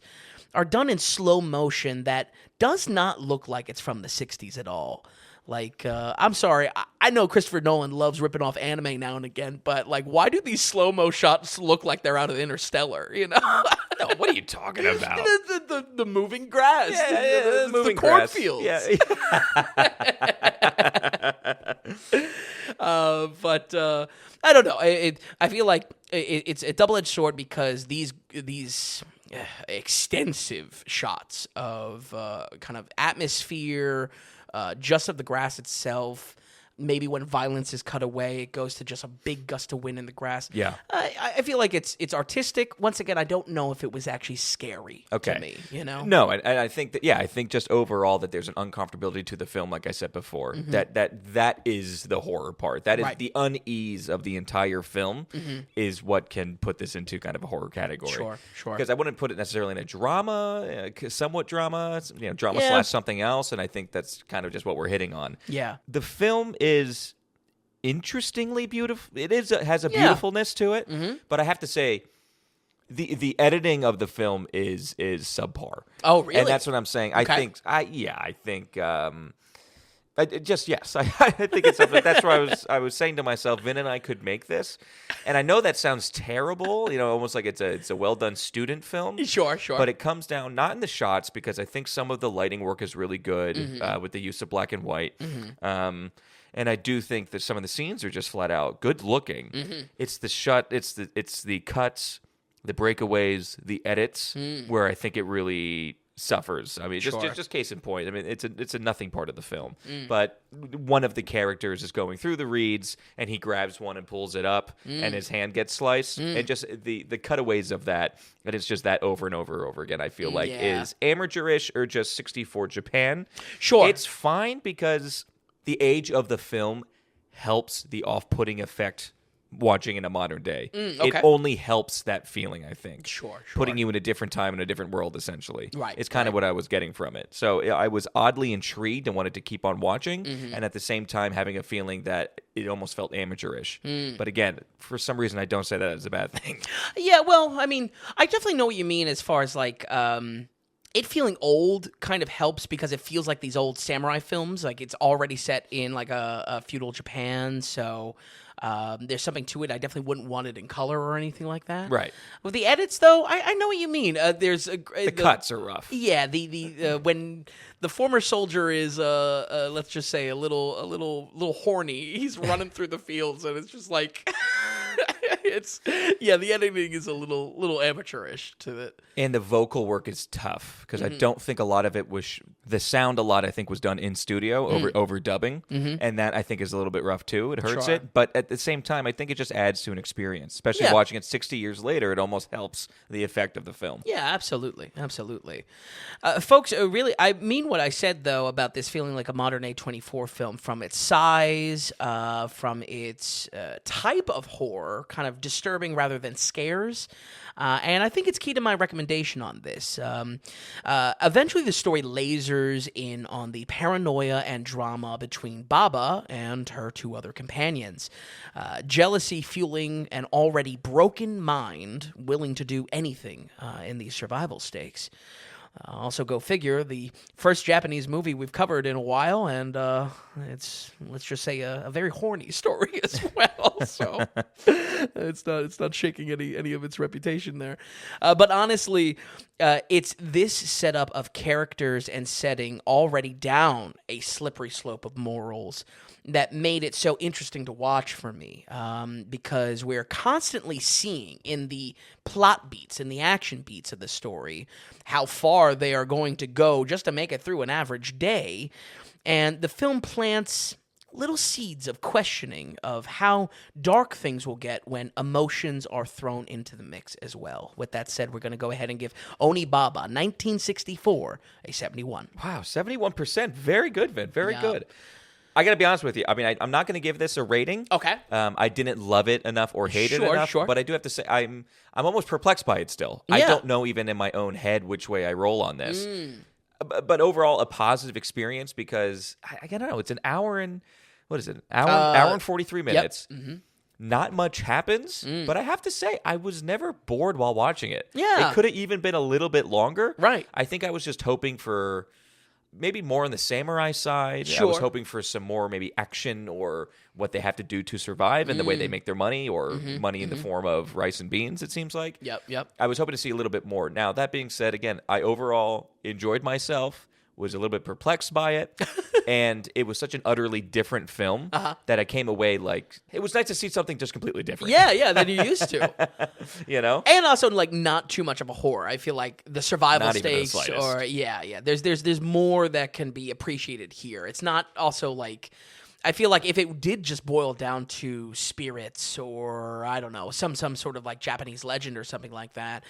are done in slow motion that does not look like it's from the 60s at all. Like, I'm sorry, I know Christopher Nolan loves ripping off anime now and again, but, like, why do these slow-mo shots look like they're out of Interstellar, No, what are you talking about? the moving grass. The moving the grass. cornfields. Yeah. But I don't know. I feel like it's a double-edged sword because these extensive shots of kind of atmosphere, just of the grass itself. Maybe when violence is cut away, it goes to just a big gust of wind in the grass. Yeah. I feel like it's artistic. Once again, I don't know if it was actually scary to me, No, and I think that, I think just overall that there's an uncomfortability to the film, like I said before, that is the horror part. That is the unease of the entire film is what can put this into kind of a horror category. Sure. Because I wouldn't put it necessarily in a drama, somewhat drama, drama / something else, and I think that's kind of just what we're hitting on. Yeah. The film is interestingly beautiful. It has a beautifulness to it, but I have to say, the editing of the film is subpar. Oh, really? And that's what I'm saying. Okay. I think. I think it's something. That's where I was saying to myself, Vin and I could make this, and I know that sounds terrible. Almost like it's a well done student film. Sure. But it comes down not in the shots, because I think some of the lighting work is really good with the use of black and white. And I do think that some of the scenes are just flat out good looking. It's the shot. It's the cuts, the breakaways, the edits where I think it really suffers. I mean, just case in point. I mean, it's a nothing part of the film, but one of the characters is going through the reeds, and he grabs one and pulls it up, and his hand gets sliced, and just the cutaways of that, and it's just that over and over and over again. I feel like is amateurish or just 64 Japan. Sure, it's fine because the age of the film helps the off-putting effect. Watching in a modern day, it only helps that feeling. I think, sure, putting you in a different time in a different world, essentially. Right, it's kind of what I was getting from it. So I was oddly intrigued and wanted to keep on watching, and at the same time having a feeling that it almost felt amateurish. But again, for some reason, I don't say that as a bad thing. Yeah, well, I mean, I definitely know what you mean as far as like. It feeling old kind of helps because it feels like these old samurai films. Like it's already set in like a feudal Japan, so there's something to it. I definitely wouldn't want it in color or anything like that. Right. With the edits, though, I know what you mean. There's the cuts are rough. Yeah, the when the former soldier is let's just say a little horny. He's running through the fields, and it's just like. The editing is a little amateurish to it. And the vocal work is tough because I don't think a lot of it was the sound. A lot I think was done in studio over dubbing, and that I think is a little bit rough too. It hurts it, but at the same time, I think it just adds to an experience. Especially watching it 60 years later, it almost helps the effect of the film. Yeah, absolutely. Folks, really, I mean what I said though about this feeling like a modern A24 film from its size, from its type of horror, kind of disturbing rather than scares. And I think it's key to my recommendation on this. Eventually, the story lasers in on the paranoia and drama between Baba and her two other companions. Jealousy fueling an already broken mind, willing to do anything in these survival stakes. Also, go figure, the first Japanese movie we've covered in a while, and it's, let's just say, a very horny story as well. So it's not shaking any of its reputation there. But honestly, it's this setup of characters and setting already down a slippery slope of morals that made it so interesting to watch for me, because we're constantly seeing in the plot beats, in the action beats of the story, how far they are going to go just to make it through an average day. And the film plants little seeds of questioning of how dark things will get when emotions are thrown into the mix as well. With that said, we're going to go ahead and give Onibaba, 1964, a 71. Wow, 71%. Very good, Vin. Very good. I got to be honest with you. I mean, I'm not going to give this a rating. Okay. I didn't love it enough or hate it enough. But I do have to say, I'm almost perplexed by it still. Yeah. I don't know even in my own head which way I roll on this. But overall, a positive experience because, I don't know, it's an hour and, what is it? Hour and 43 minutes. Yep. Mm-hmm. Not much happens, but I have to say, I was never bored while watching it. Yeah. It could have even been a little bit longer. Right. I think I was just hoping for maybe more on the samurai side. Sure. I was hoping for some more maybe action or what they have to do to survive and the way they make their money or money in the form of rice and beans, it seems like. Yep. I was hoping to see a little bit more. Now, that being said, again, I overall enjoyed myself, was a little bit perplexed by it, and it was such an utterly different film that I came away like, it was nice to see something just completely different. Yeah, than you used to. You know? And also, like, not too much of a horror. I feel like the survival not even the stakes slightest. There's more that can be appreciated here. It's not also like, I feel like if it did just boil down to spirits or, I don't know, some sort of like Japanese legend or something like that,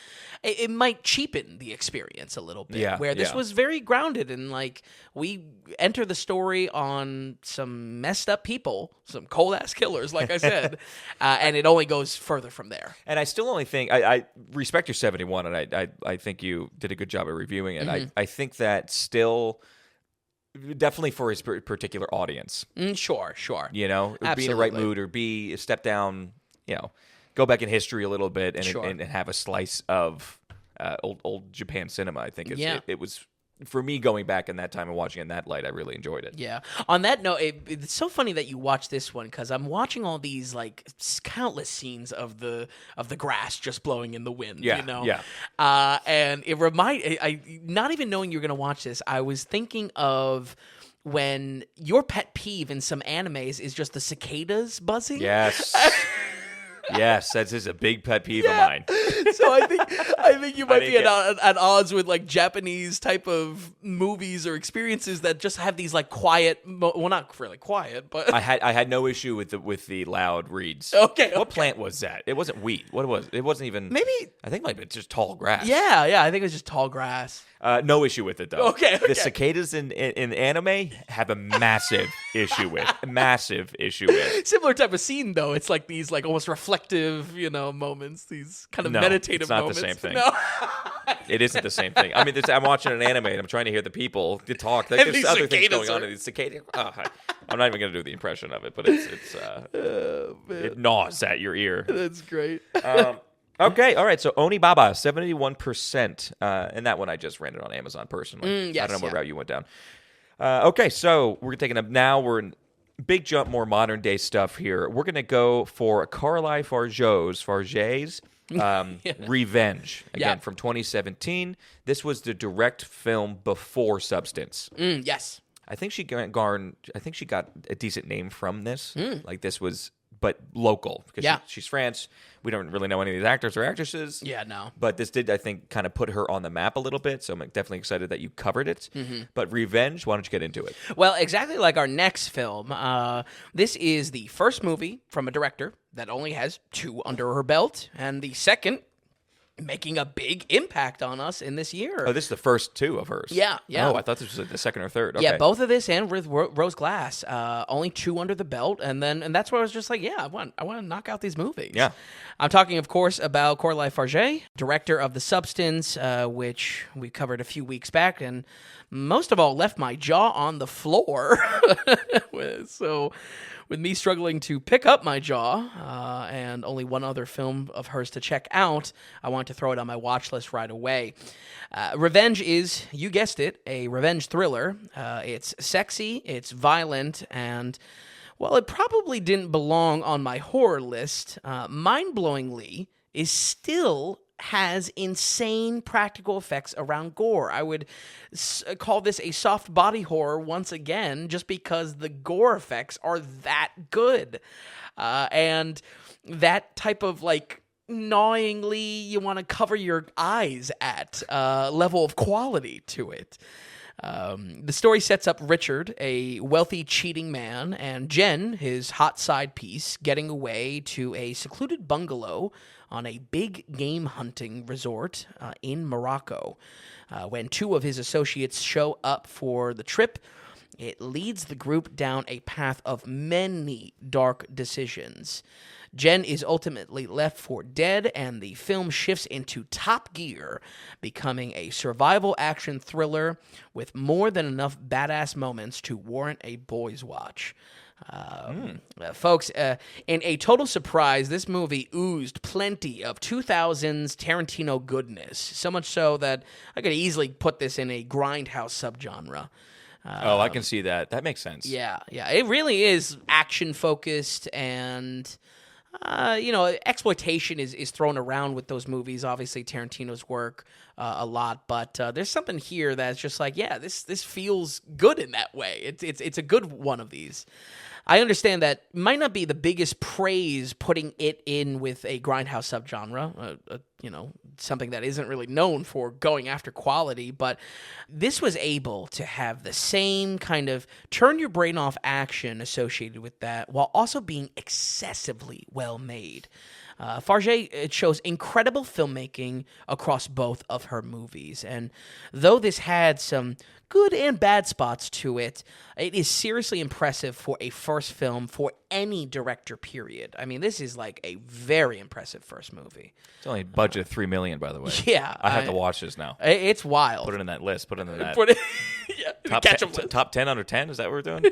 it might cheapen the experience a little bit. Yeah, where this was very grounded and like we enter the story on some messed up people, some cold ass killers, like I said, and it only goes further from there. And I still only think, I respect your 71, and I think you did a good job of reviewing it. I think that still definitely for his particular audience. Sure. You know, be in the right mood or be step down. You know, go back in history a little bit and have a slice of old Japan cinema. I think it was. For me, going back in that time and watching it in that light, I really enjoyed it. Yeah. On that note, it's so funny that you watch this one because I'm watching all these like countless scenes of the grass just blowing in the wind. Yeah. You know? Yeah. And it not even knowing you're gonna watch this, I was thinking of when your pet peeve in some animes is just the cicadas buzzing. Yes. Yes, that is a big pet peeve of mine. So I think you might be at odds with like Japanese type of movies or experiences that just have these like quiet, well, not really quiet, but I had no issue with the loud reeds. Okay. What plant was that? It wasn't wheat. What was it? It wasn't even. Maybe. I think it might be just tall grass. Yeah. I think it was just tall grass. No issue with it though. Okay. The cicadas in anime have a massive issue with. Similar type of scene though. It's like these like almost reflective, moments. These kind of meditative moments. It's not the same thing. No. It isn't the same thing. I mean, I'm watching an anime and I'm trying to hear the people talk. There's other things going on. These cicadas. I'm not even going to do the impression of it, but it gnaws at your ear. That's great. Okay, all right. So Onibaba, 71%, and that one I just rented on Amazon personally. Yes, I don't know what route you went down. Okay, so we're taking up now. We're in big jump, more modern day stuff here. We're going to go for Carly Farget's Revenge again from 2017. This was the direct film before Substance. Yes, I think she got a decent name from this. Like this was. But local, because she's France. We don't really know any of these actors or actresses. Yeah, no. But this did, I think, kind of put her on the map a little bit, so I'm definitely excited that you covered it. But Revenge, why don't you get into it? Well, exactly like our next film, this is the first movie from a director that only has 2 under her belt, and the second making a big impact on us in this year. Oh, this is the first 2 of hers. Yeah. Oh, I thought this was like the second or third. Okay. Yeah, both of this and with Rose Glass, only 2 under the belt, and that's where I was just like, I want to knock out these movies. Yeah, I'm talking, of course, about Carly Farget, director of The Substance, which we covered a few weeks back, and most of all left my jaw on the floor. So, with me struggling to pick up my jaw and only one other film of hers to check out, I wanted to throw it on my watch list right away. Revenge is, you guessed it, a revenge thriller. It's sexy, it's violent, and while it probably didn't belong on my horror list, mind-blowingly, is still has insane practical effects around gore. I would call this a soft body horror once again, just because the gore effects are that good. And that type of like gnawingly you want to cover your eyes at level of quality to it. The story sets up Richard, a wealthy cheating man, and Jen, his hot side piece, getting away to a secluded bungalow on a big game hunting resort in Morocco. When 2 of his associates show up for the trip, it leads the group down a path of many dark decisions. Jen is ultimately left for dead, and the film shifts into top gear, becoming a survival action thriller with more than enough badass moments to warrant a boys' watch. Folks, in a total surprise, this movie oozed plenty of 2000s Tarantino goodness, so much so that I could easily put this in a grindhouse subgenre. I can see that. That makes sense. Yeah. It really is action-focused, and exploitation is thrown around with those movies. Obviously, Tarantino's work a lot, but there's something here that's just like, this feels good in that way. It's a good one of these. I understand that might not be the biggest praise putting it in with a grindhouse subgenre, something that isn't really known for going after quality, but this was able to have the same kind of turn your brain off action associated with that while also being excessively well made. Farget, it shows incredible filmmaking across both of her movies, and though this had some good and bad spots to it, it is seriously impressive for a first film for any director, period. I mean, this is like a very impressive first movie. It's only a budget of $3 million, by the way. Yeah. I have to watch this now. It's wild. Put it in that list. Put it in that Catch 'em list. Top 10 under 10? Is that what we're doing?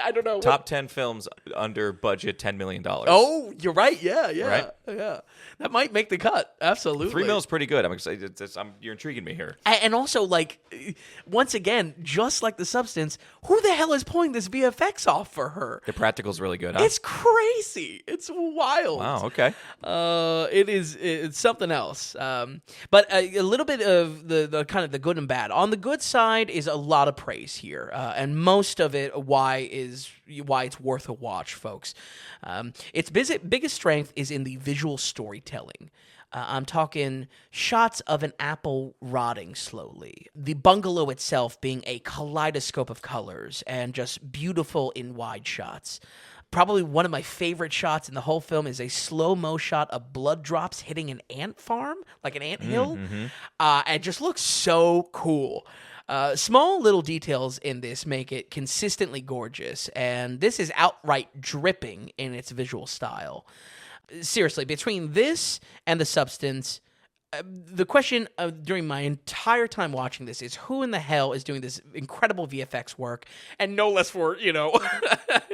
I don't know. Top 10 films under budget $10 million. Oh, you're right. Yeah. Right? Yeah. That might make the cut. Absolutely. 3 mil is pretty good. I'm excited. You're intriguing me here. And also, like, once again, just like The Substance, who the hell is pulling this VFX off for her? The practical's really good, huh? It's crazy. It's wild. Wow, okay. It's something else. But a little bit of the kind of the good and bad. On the good side is a lot of praise here, and most of it why it's worth a watch, folks. Its biggest strength is in the visual storytelling. I'm talking shots of an apple rotting slowly, the bungalow itself being a kaleidoscope of colors and just beautiful in wide shots. Probably one of my favorite shots in the whole film is a slow-mo shot of blood drops hitting an ant farm, like an ant hill. And it just looks so cool. Small little details in this make it consistently gorgeous, and this is outright dripping in its visual style. Seriously, between this and The Substance, the question during my entire time watching this is who in the hell is doing this incredible VFX work, and no less for,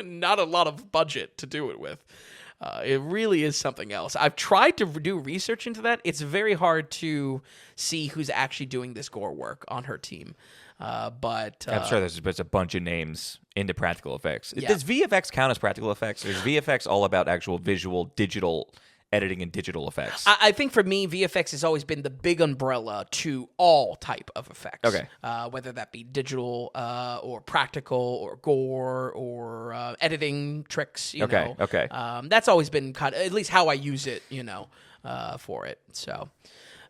not a lot of budget to do it with. It really is something else. I've tried to do research into that. It's very hard to see who's actually doing this gore work on her team. But I'm sure there's a bunch of names into practical effects. Yeah. Does VFX count as practical effects? Or is VFX all about actual visual, digital editing and digital effects? I think for me, VFX has always been the big umbrella to all type of effects. Okay. Whether that be digital or practical or gore or editing tricks. Okay. That's always been kind of, at least how I use it, for it. So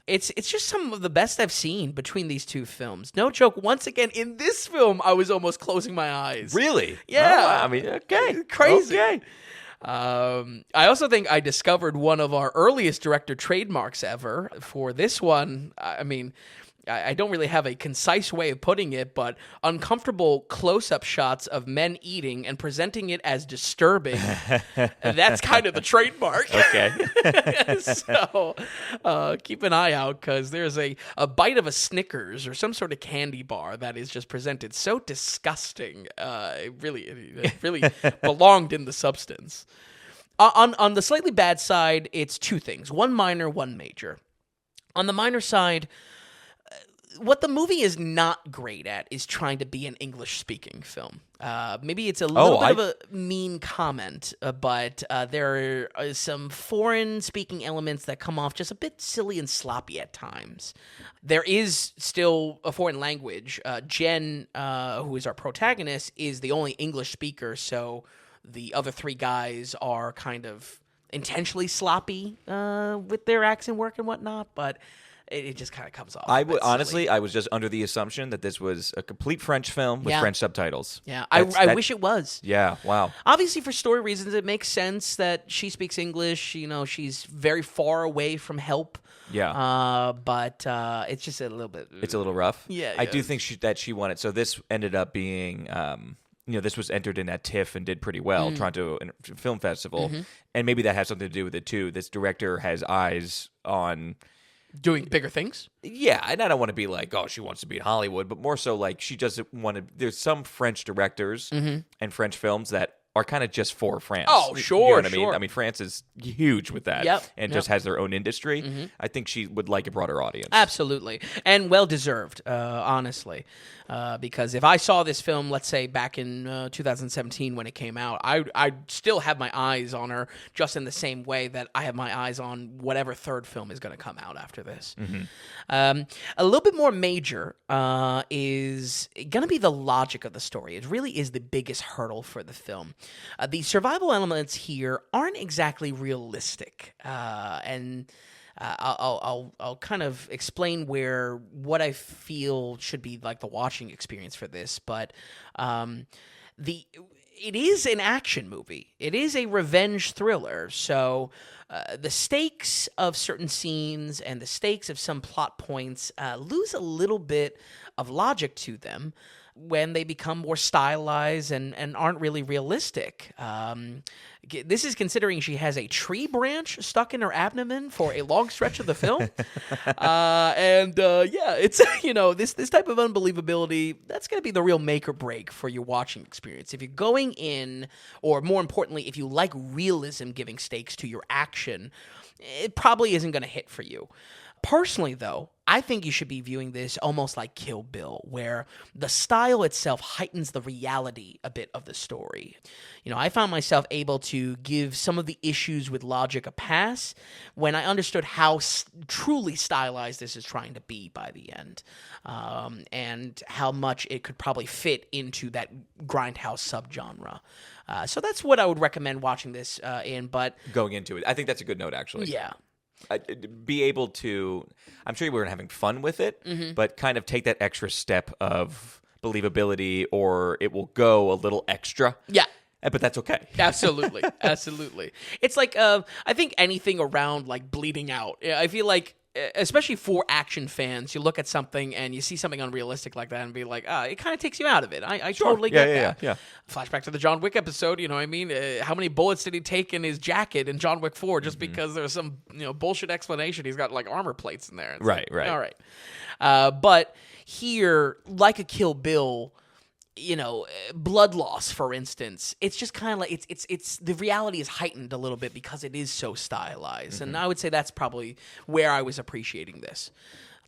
it's just some of the best I've seen between these two films. No joke. Once again, in this film, I was almost closing my eyes. Really? Yeah. Oh, I mean, okay. Crazy. Okay. I also think I discovered one of our earliest director trademarks ever for this one. I mean, I don't really have a concise way of putting it, but uncomfortable close-up shots of men eating and presenting it as disturbing. That's kind of the trademark. Okay. So keep an eye out, because there's a bite of a Snickers or some sort of candy bar that is just presented so disgusting. It really belonged in The Substance. On the slightly bad side, it's two things. One minor, one major. On the minor side, what the movie is not great at is trying to be an English-speaking film. Maybe it's a little bit of a mean comment, but there are some foreign-speaking elements that come off just a bit silly and sloppy at times. There is still a foreign language. Jen, who is our protagonist, is the only English speaker, so the other three guys are kind of intentionally sloppy with their accent work and whatnot, but it just kind of comes off. I was just under the assumption that this was a complete French film with French subtitles. Yeah, I wish it was. Yeah, wow. Obviously, for story reasons, it makes sense that she speaks English. She's very far away from help. Yeah. But it's just a little bit. It's a little rough. Yeah. I do think that she wanted. So this ended up being. This was entered in at TIFF and did pretty well, Toronto Film Festival, and maybe that has something to do with it too. This director has eyes on doing bigger things. Yeah, and I don't want to be like, oh, she wants to be in Hollywood, but more so like she doesn't want to. There's some French directors and French films that are kind of just for France. Oh, sure, you know what I sure. mean? I mean, France is huge with that, and just has their own industry. I think she would like a broader audience. Absolutely, and well deserved, honestly. Because if I saw this film, let's say back in 2017 when it came out, I'd still have my eyes on her just in the same way that I have my eyes on whatever third film is going to come out after this. A little bit more major is going to be the logic of the story. It really is the biggest hurdle for the film. The survival elements here aren't exactly realistic, and I'll kind of explain what I feel should be like the watching experience for this, but it is an action movie. It is a revenge thriller, so the stakes of certain scenes and the stakes of some plot points lose a little bit of logic to them when they become more stylized and aren't really realistic. This is considering she has a tree branch stuck in her abdomen for a long stretch of the film. It's, this type of unbelievability, that's going to be the real make or break for your watching experience. If you're going in, or more importantly, if you like realism giving stakes to your action, it probably isn't going to hit for you. Personally, though, I think you should be viewing this almost like Kill Bill, where the style itself heightens the reality a bit of the story. I found myself able to give some of the issues with logic a pass when I understood how truly stylized this is trying to be by the end, and how much it could probably fit into that grindhouse subgenre. So that's what I would recommend watching this in. But going into it, I think that's a good note, actually. Yeah. Be able to, I'm sure you were having fun with it, but kind of take that extra step of believability, or it will go a little extra. Yeah. But that's okay. Absolutely. Absolutely. It's like, I think anything around like bleeding out, I feel like, especially for action fans, you look at something and you see something unrealistic like that and be like, it kind of takes you out of it. I totally get that. Yeah. Flashback to the John Wick episode, you know what I mean? How many bullets did he take in his jacket in John Wick 4 just because there was some bullshit explanation? He's got like armor plates in there. It's right. All right. But here, like a Kill Bill, blood loss, for instance, it's just kind of like it's the reality is heightened a little bit because it is so stylized, and I would say that's probably where I was appreciating this.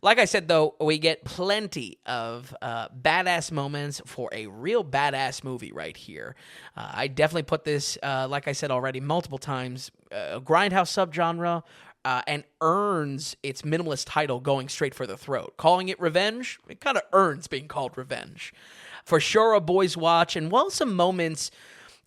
Like I said, though, we get plenty of badass moments for a real badass movie right here. I definitely put this, like I said already multiple times, grindhouse subgenre. And earns its minimalist title going straight for the throat. Calling it revenge, it kind of earns being called revenge. For sure, a boy's watch, and while some moments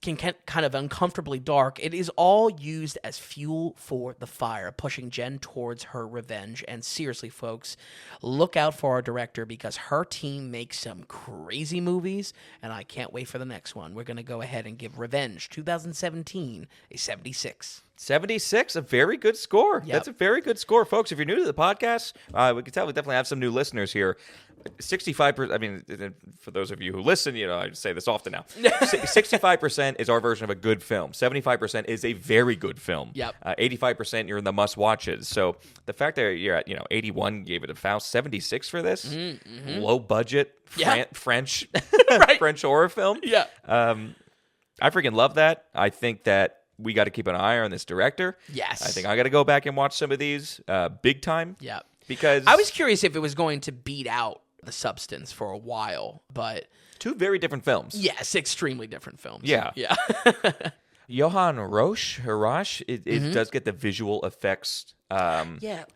can get kind of uncomfortably dark, it is all used as fuel for the fire, pushing Jen towards her revenge. And seriously, folks, look out for our director because her team makes some crazy movies, and I can't wait for the next one. We're going to go ahead and give Revenge 2017 a 76. 76, a very good score. Yep. That's a very good score, folks. If you're new to the podcast, we can tell we definitely have some new listeners here. 65%, I mean, for those of you who listen, I say this often now. 65% is our version of a good film. 75% is a very good film. Yep. 85% you're in the must-watches. So the fact that you're at, 81 gave it a Faust, 76 for this, low budget, French French horror film. Yeah. I freaking love that. I think that we got to keep an eye on this director. Yes. I think I got to go back and watch some of these big time. Yeah. Because I was curious if it was going to beat out The Substance for a while, but two very different films. yes, extremely different films. Yeah. Yeah. Johan Harash, it does get the visual effects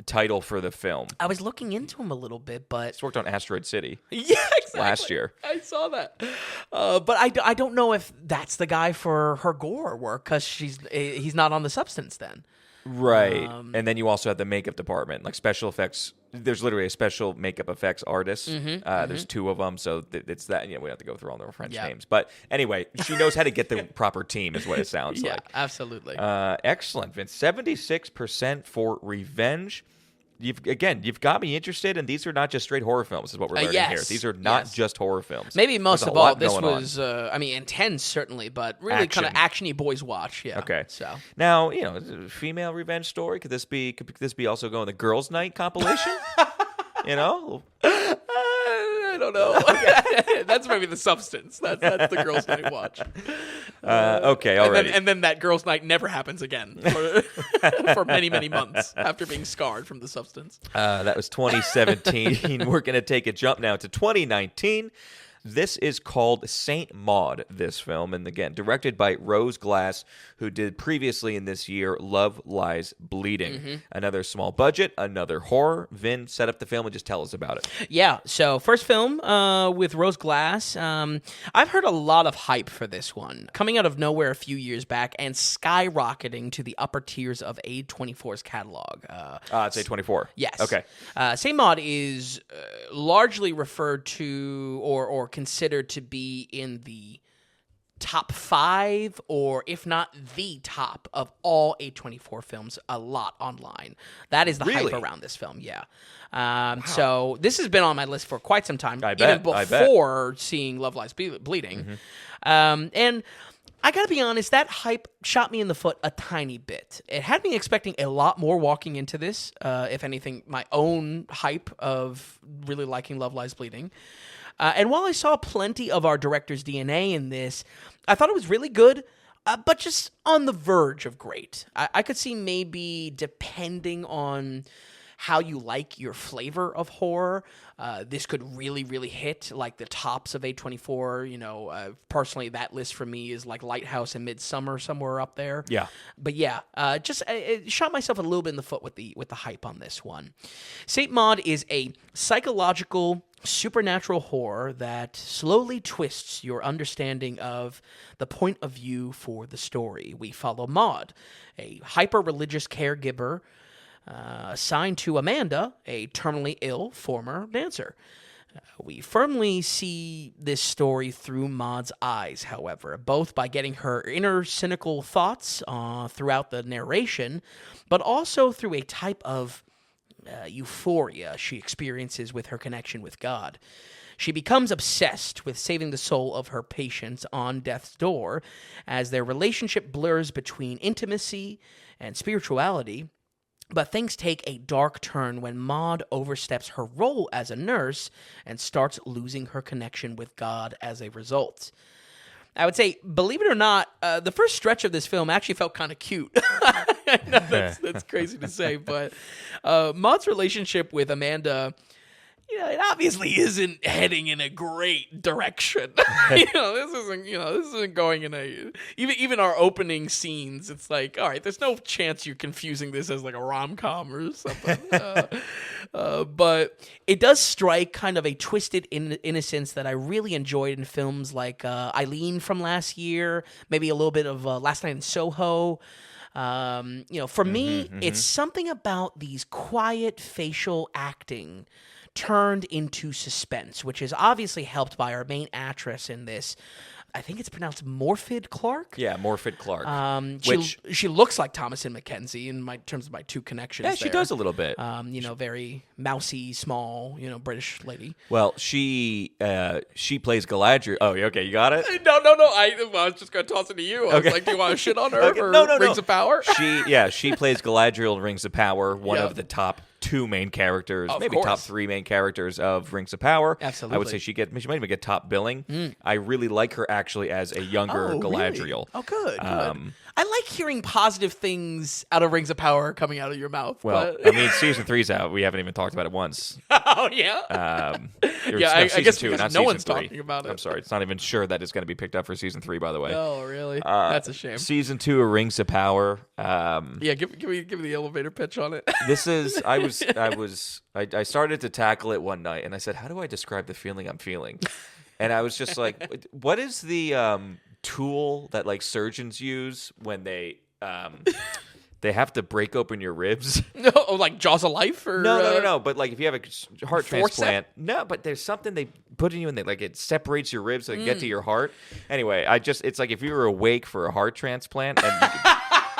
title for the film. I was looking into him a little bit, but He's worked on Asteroid City. yeah, exactly. Last year. I saw that. But I don't know if that's the guy for her gore work because he's not on The Substance then. Right. And then you also have the makeup department, like special effects. There's literally a special makeup effects artist. There's two of them, so it's that. We don't have to go through all their French names. But anyway, she knows how to get the proper team, is what it sounds like. Yeah, absolutely. Excellent, Vince. 76% for Revenge. You've got me interested, and these are not just straight horror films, is what we're learning here. These are not just horror films. Maybe most of all, this was, intense, certainly, but really kind of actiony boys watch. Yeah. Okay. So now, female revenge story. Could this be also going the girls' night compilation? I don't know. That's maybe The Substance. That's the girls' night watch. Okay, all right. And then that girls' night never happens again for many, many months after being scarred from The Substance. That was 2017. We're going to take a jump now to 2019. This is called Saint Maud, this film, and again, directed by Rose Glass, who did previously in this year Love Lies Bleeding. Another small budget, another horror. Vin, set up the film and just tell us about it. Yeah, so first film with Rose Glass. I've heard a lot of hype for this one, coming out of nowhere a few years back and skyrocketing to the upper tiers of A24's catalog. It's A24. Yes. Okay. Saint Maud is largely referred to or considered to be in the top 5, or if not the top of all A24 films a lot online. That is the hype around this film, yeah. Wow. So this has been on my list for quite some time, even before seeing Love Lies Bleeding. And I gotta be honest, that hype shot me in the foot a tiny bit. It had me expecting a lot more walking into this. If anything, my own hype of really liking Love Lies Bleeding. And while I saw plenty of our director's DNA in this, I thought it was really good, but just on the verge of great. I could see maybe, depending on how you like your flavor of horror, this could really, really hit like the tops of A24. Personally, that list for me is like Lighthouse and Midsummer, somewhere up there. Yeah. But yeah, it shot myself a little bit in the foot with the hype on this one. Saint Maud is a psychological supernatural horror that slowly twists your understanding of the point of view for the story. We follow Maud, a hyper-religious caregiver assigned to Amanda, a terminally ill former dancer. We firmly see this story through Maud's eyes, however, both by getting her inner cynical thoughts throughout the narration, but also through a type of euphoria she experiences with her connection with God. She becomes obsessed with saving the soul of her patients on death's door as their relationship blurs between intimacy and spirituality. But things take a dark turn when Maud oversteps her role as a nurse and starts losing her connection with God as a result. I would say, believe it or not, the first stretch of this film actually felt kind of cute. I know that's crazy to say, but Maud's relationship with Amanda, it obviously isn't heading in a great direction. This isn't going in a even our opening scenes. It's like, all right, there's no chance you're confusing this as like a rom-com or something. But it does strike kind of a twisted innocence that I really enjoyed in films like Eileen from last year, maybe a little bit of Last Night in Soho. For me, it's something about these quiet facial acting turned into suspense, which is obviously helped by our main actress in this. I think it's pronounced Morfydd Clark. Yeah, Morfydd Clark. She looks like Thomasin McKenzie in terms of my two connections. Yeah, she does a little bit. Very mousy, small, British lady. Well, she plays Galadriel. Oh, okay, you got it? No. I was just going to toss it to you. I was like, do you want to shit on her or no. Rings of Power? She plays Galadriel in Rings of Power, one of the top two main characters, of maybe course. top three main characters of Rings of Power. Absolutely. I would say she might even get top billing. I really like her actually as a younger Galadriel. Really? Oh, good. I like hearing positive things out of Rings of Power coming out of your mouth. Well, but... season 3's out. We haven't even talked about it once. Oh, yeah? I guess two, because no one's 3. talking about it. I'm sorry. It's not even sure that it's going to be picked up for season 3, by the way. Oh, really? That's a shame. Season 2 of Rings of Power. Give me the elevator pitch on it. This is, I started to tackle it one night, and I said, how do I describe the feeling I'm feeling? And I was just like, what is the tool that like surgeons use when they have to break open your ribs? No, like Jaws of Life? Or, No. But like if you have a heart transplant, Forceps? but there's something they put in you and it separates your ribs so they get to your heart. Anyway, it's like if you were awake for a heart transplant and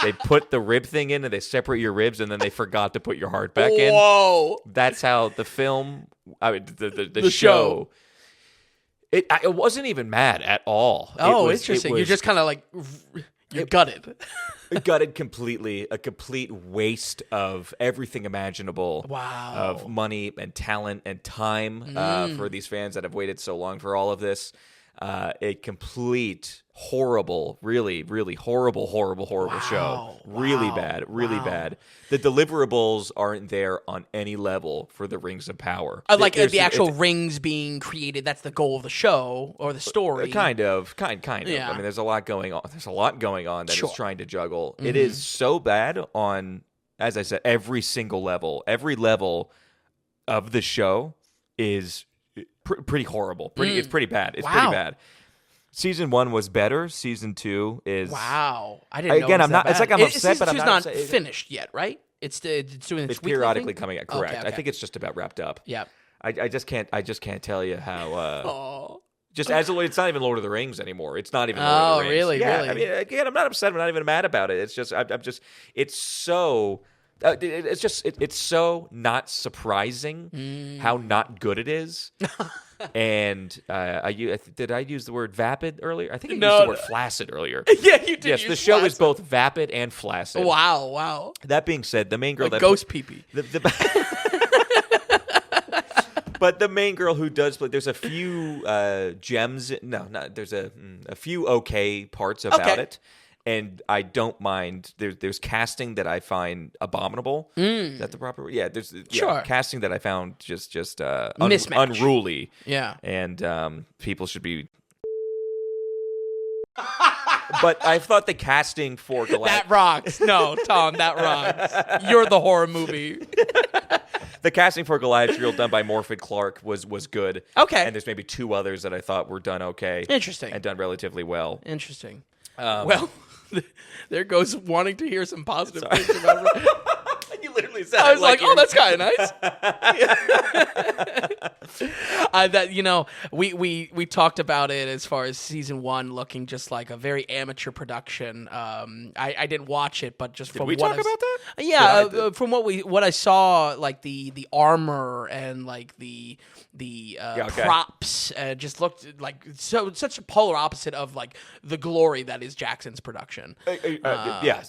they put the rib thing in and they separate your ribs and then they forgot to put your heart back in. Whoa. That's how the film, the show. It wasn't even mad at all. Oh, interesting. You're just kind of like, you're gutted. Gutted completely. A complete waste of everything imaginable. Wow. Of money and talent and time for these fans that have waited so long for all of this. A complete horrible, really, really horrible show. Really bad. The deliverables aren't there on any level for the Rings of Power. The actual rings being created, that's the goal of the show or the story. Kind of. Yeah. I mean, there's a lot going on. That is trying to juggle. It is so bad on, as I said, every single level. Every level of the show is pretty horrible. It's pretty bad. It's pretty bad. Season 1 was better. Season 2 is wow. I didn't know. Again, I'm not. Bad. It's like I'm upset, but I'm not upset. Finished yet, right? It's doing its periodically coming out. Correct. Okay. I think it's just about wrapped up. Yeah. I just can't tell you how. Just as it's not even Lord of the Rings anymore. It's not even Lord of the Rings. Really? Yeah. Really? I mean, again, I'm not upset. I'm not even mad about it. It's just it's so. It's so not surprising how not good it is. And did I use the word vapid earlier? I think I used No, the word flaccid earlier. Yeah, you did. Yes, use the show is flaccid. both vapid and flaccid. Wow. That being said, the main girl Like ghost pee-pee. But the main girl who does play, there's a few gems. There's a few okay parts about it, and I don't mind. There's casting that I find abominable. Is that the proper word? Yeah, there's casting that I found just Mismatch. unruly. Yeah, and people should be. But I thought the casting for that rocks. No, Tom, that rocks. You're the horror movie. The casting for Galadriel done by Morfydd Clark was good. Okay. And there's maybe two others that I thought were done okay. Interesting. And done relatively well. Interesting. Well, there goes wanting to hear some positive things about it. You literally said I was like, oh, that's kind of nice. We talked about it as far as season 1 looking just like a very amateur production. I didn't watch it, but just Did from we what talk about that? Yeah, from what I saw, like the armor and like the props just looked like such a polar opposite of like the glory that is Jackson's production. Yeah.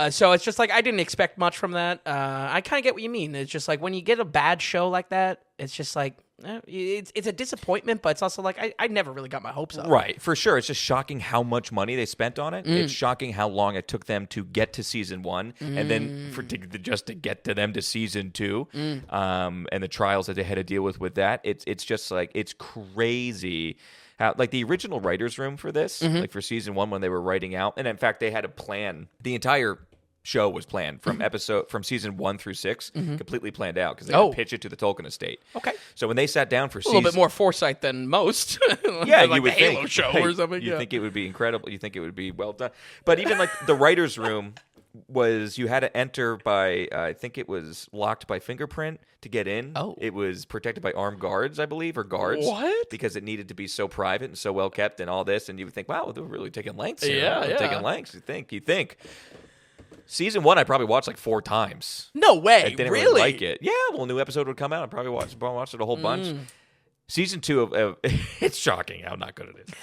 So it's just like I didn't expect much from that. I kind of get what you mean. It's just like when you get a bad show like that, it's just like it's a disappointment, but it's also like I never really got my hopes up. Right, for sure. It's just shocking how much money they spent on it. It's shocking how long it took them to get to season 1, and then just to get to them to season 2, and the trials that they had to deal with that. It's just like it's crazy. How, like the original writers' room for this, like for season 1 when they were writing out, and in fact they had a plan. The entire show was planned from season 1 through 6, completely planned out because they had to pitch it to the Tolkien estate. Okay. So when they sat down for a little bit more foresight than most. Yeah, like you would the Halo think. show or something. You think it would be incredible. You think it would be well done. But even like the writers' room was you had to enter by I think it was locked by fingerprint to get in. Oh. It was protected by armed guards, I believe, or guards. What? Because it needed to be so private and so well kept and all this, and you would think, wow, they're really taking lengths here. Yeah, They're taking lengths. You think. Season 1 I probably watched like 4 times. No way. I didn't really like it. Yeah, well, a new episode would come out. I probably watched it a whole bunch. Season 2 of it's shocking how not good it is.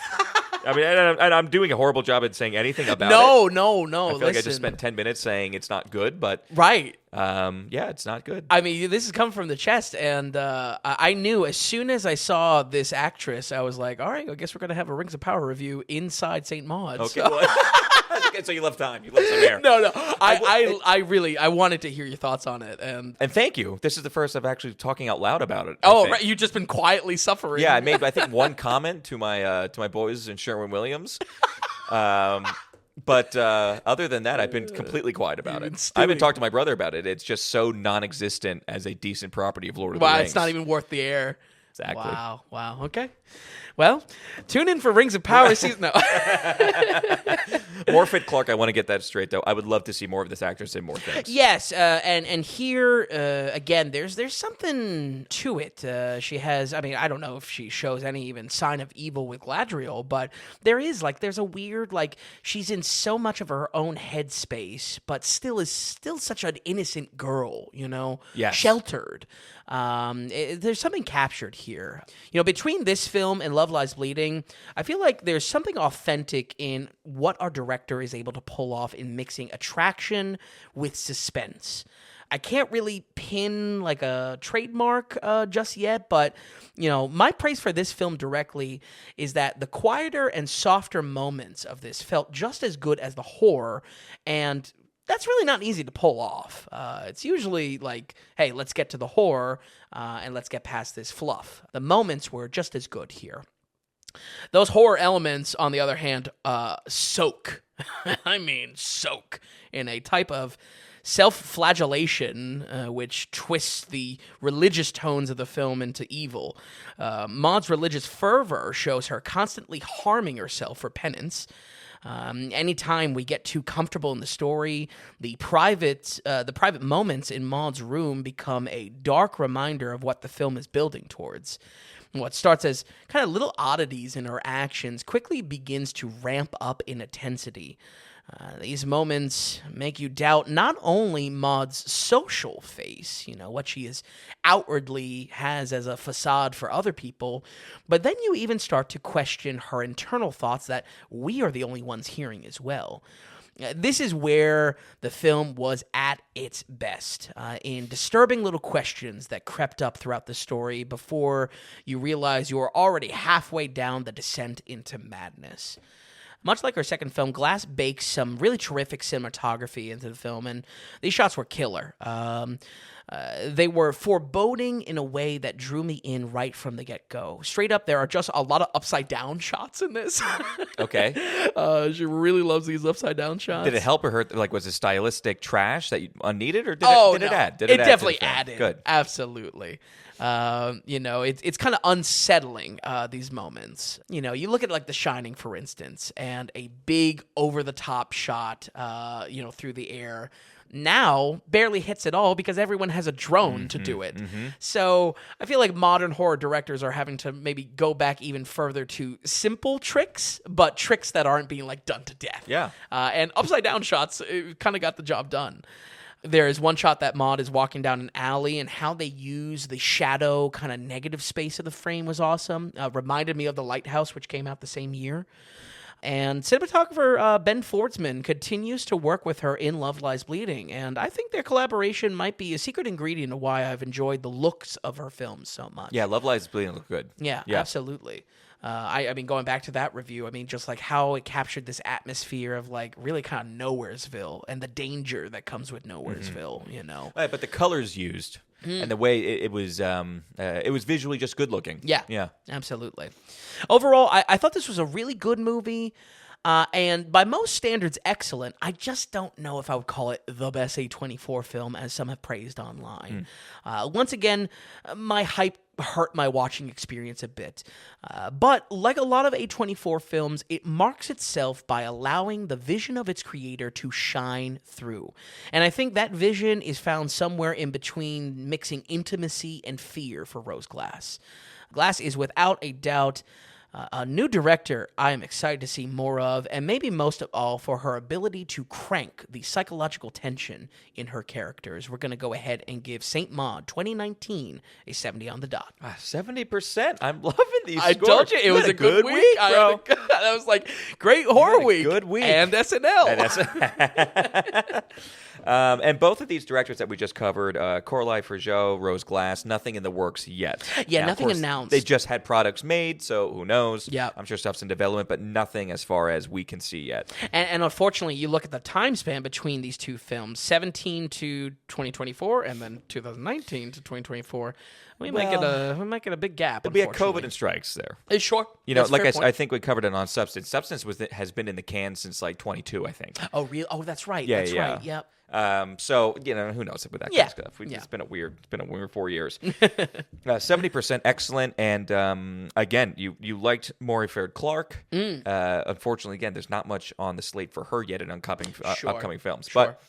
I mean, and I'm doing a horrible job at saying anything about it. No. I feel like I just spent 10 minutes saying it's not good, but right. Yeah, it's not good. I mean, this is coming from the chest, and I knew as soon as I saw this actress, I was like, all right, I guess we're going to have a Rings of Power review inside St. Maud's. Okay, okay, so you left time. You left some air. No. I wanted to hear your thoughts on it, and thank you. This is the first I've actued talking out loud about it. Oh, right. You've just been quietly suffering. Yeah, I made I think one comment to my boys in Sherwin-Williams. But other than that, I've been completely quiet about it. I haven't talked to my brother about it. It's just so non-existent as a decent property of Lord of the Rings. It's not even worth the air. Exactly. Wow. Okay. Well, tune in for Rings of Power season. No. Morfydd Clark, I want to get that straight, though. I would love to see more of this actress in more things. Yes, and here, again, there's something to it. She has, I mean, I don't know if she shows any even sign of evil with Galadriel, but there's a weird, like, she's in so much of her own headspace, but still such an innocent girl, you know? Yes. Sheltered. There's something captured here. You know, between this film and Love Lies Bleeding, I feel like there's something authentic in what our director is able to pull off in mixing attraction with suspense. I can't really pin like a trademark just yet, but you know, my praise for this film directly is that the quieter and softer moments of this felt just as good as the horror, and that's really not easy to pull off. It's usually like, hey, let's get to the horror and let's get past this fluff. The moments were just as good here. Those horror elements, on the other hand, soak. I mean, soak in a type of self-flagellation which twists the religious tones of the film into evil. Maud's religious fervor shows her constantly harming herself for penance. Anytime we get too comfortable in the story, the private moments in Maud's room become a dark reminder of what the film is building towards. What starts as kind of little oddities in her actions quickly begins to ramp up in intensity. These moments make you doubt not only Maud's social face, what she is outwardly has as a facade for other people, but then you even start to question her internal thoughts that we are the only ones hearing as well. This is where the film was at its best, in disturbing little questions that crept up throughout the story before you realize you are already halfway down the descent into madness. Much like her second film, Glass bakes some really terrific cinematography into the film, and these shots were killer. They were foreboding in a way that drew me in right from the get-go. Straight up, there are just a lot of upside-down shots in this. Okay. She really loves these upside-down shots. Did it help or hurt? Like, was it stylistic trash that you unneeded, or did it add? Did it add definitely to the film? added. Good. Absolutely. It's kind of unsettling, these moments. You look at like The Shining, for instance, and a big over-the-top shot, through the air now barely hits at all because everyone has a drone to do it. So I feel like modern horror directors are having to maybe go back even further to simple tricks, but tricks that aren't being like done to death. Yeah. And upside down shots kind of got the job done. There is one shot that Maud is walking down an alley, and how they use the shadow kind of negative space of the frame was awesome. Reminded me of The Lighthouse, which came out the same year. And cinematographer Ben Fordsman continues to work with her in Love Lies Bleeding, and I think their collaboration might be a secret ingredient of why I've enjoyed the looks of her films so much. Yeah, Love Lies Bleeding looked good. Yeah, absolutely. I mean, going back to that review, just like how it captured this atmosphere of like really kind of Nowheresville and the danger that comes with Nowheresville, Right, but the colors used and the way it was visually just good looking. Yeah, absolutely. Overall, I thought this was a really good movie. And by most standards, excellent. I just don't know if I would call it the best A24 film, as some have praised online. Once again, my hype hurt my watching experience a bit. But like a lot of A24 films, it marks itself by allowing the vision of its creator to shine through. And I think that vision is found somewhere in between mixing intimacy and fear for Rose Glass. Glass is without a doubt a new director I am excited to see more of, and maybe most of all for her ability to crank the psychological tension in her characters. We're going to go ahead and give Saint Maud 2019 a 70 on the dot. 70%. I'm loving these scores. I told you it was a good week, bro. That was like great horror week. Good week. And SNL. And both of these directors that we just covered, Coralie Forgeot, Rose Glass, nothing in the works yet. Yeah, now, nothing of course, announced. They just had products made, so who knows? Yeah. I'm sure stuff's in development, but nothing as far as we can see yet. And unfortunately, you look at the time span between these two films, 17 to 2024, and then 2019 to 2024. We might get a big gap. It'll be a COVID and strikes there. Sure. I think we covered it on Substance. Substance has been in the can since like 22, I think. Oh, real? Oh, that's right. Yeah, that's right. Yep. So who knows with that kind of stuff. It's been a weird 4 years. 70% excellent, and again, you liked Maury Faird Clark. Unfortunately, again, there's not much on the slate for her yet in upcoming films, but.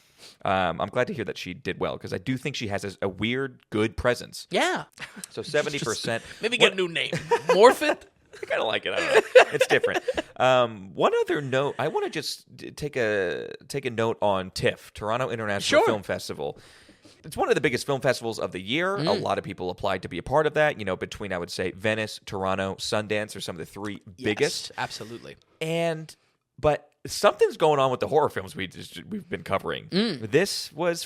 I'm glad to hear that she did well, because I do think she has a weird, good presence. Yeah. So 70%. Maybe get a new name. Morphin? I kind of like it. I don't know. It's different. One other note. I want to just take a note on TIFF, Toronto International Film Festival. It's one of the biggest film festivals of the year. A lot of people applied to be a part of that. Between, I would say, Venice, Toronto, Sundance are some of the three biggest. Absolutely. But something's going on with the horror films we've been covering. This was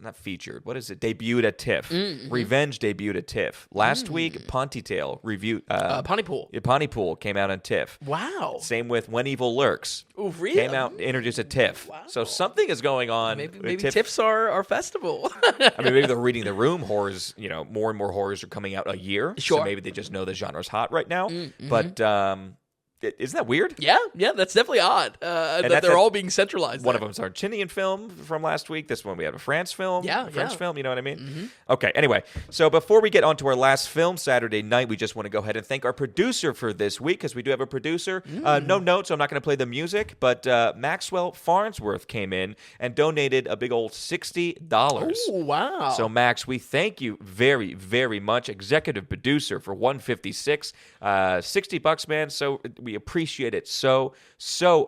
not featured. What is it? Debuted at TIFF. Revenge debuted at TIFF. Last week, Pontytale Pontypool came out on TIFF. Wow. Same with When Evil Lurks. Ooh, really? Came out introduced at TIFF. Wow. So something is going on. Maybe TIFF's our festival. Maybe they're reading the room. Horrors, more and more horrors are coming out a year. Sure. So maybe they just know the genre's hot right now. But isn't that weird? Yeah, that's definitely odd that they're all being centralized. One of them's an Argentinian film from last week. This one we have a France film. French film, you know what I mean? Okay, anyway, so before we get on to our last film Saturday night, we just want to go ahead and thank our producer for this week, because we do have a producer. No notes, so I'm not going to play the music, but Maxwell Farnsworth came in and donated a big old $60. Oh, wow. So, Max, we thank you very, very much. Executive producer for $156. $60, man. So we appreciate it so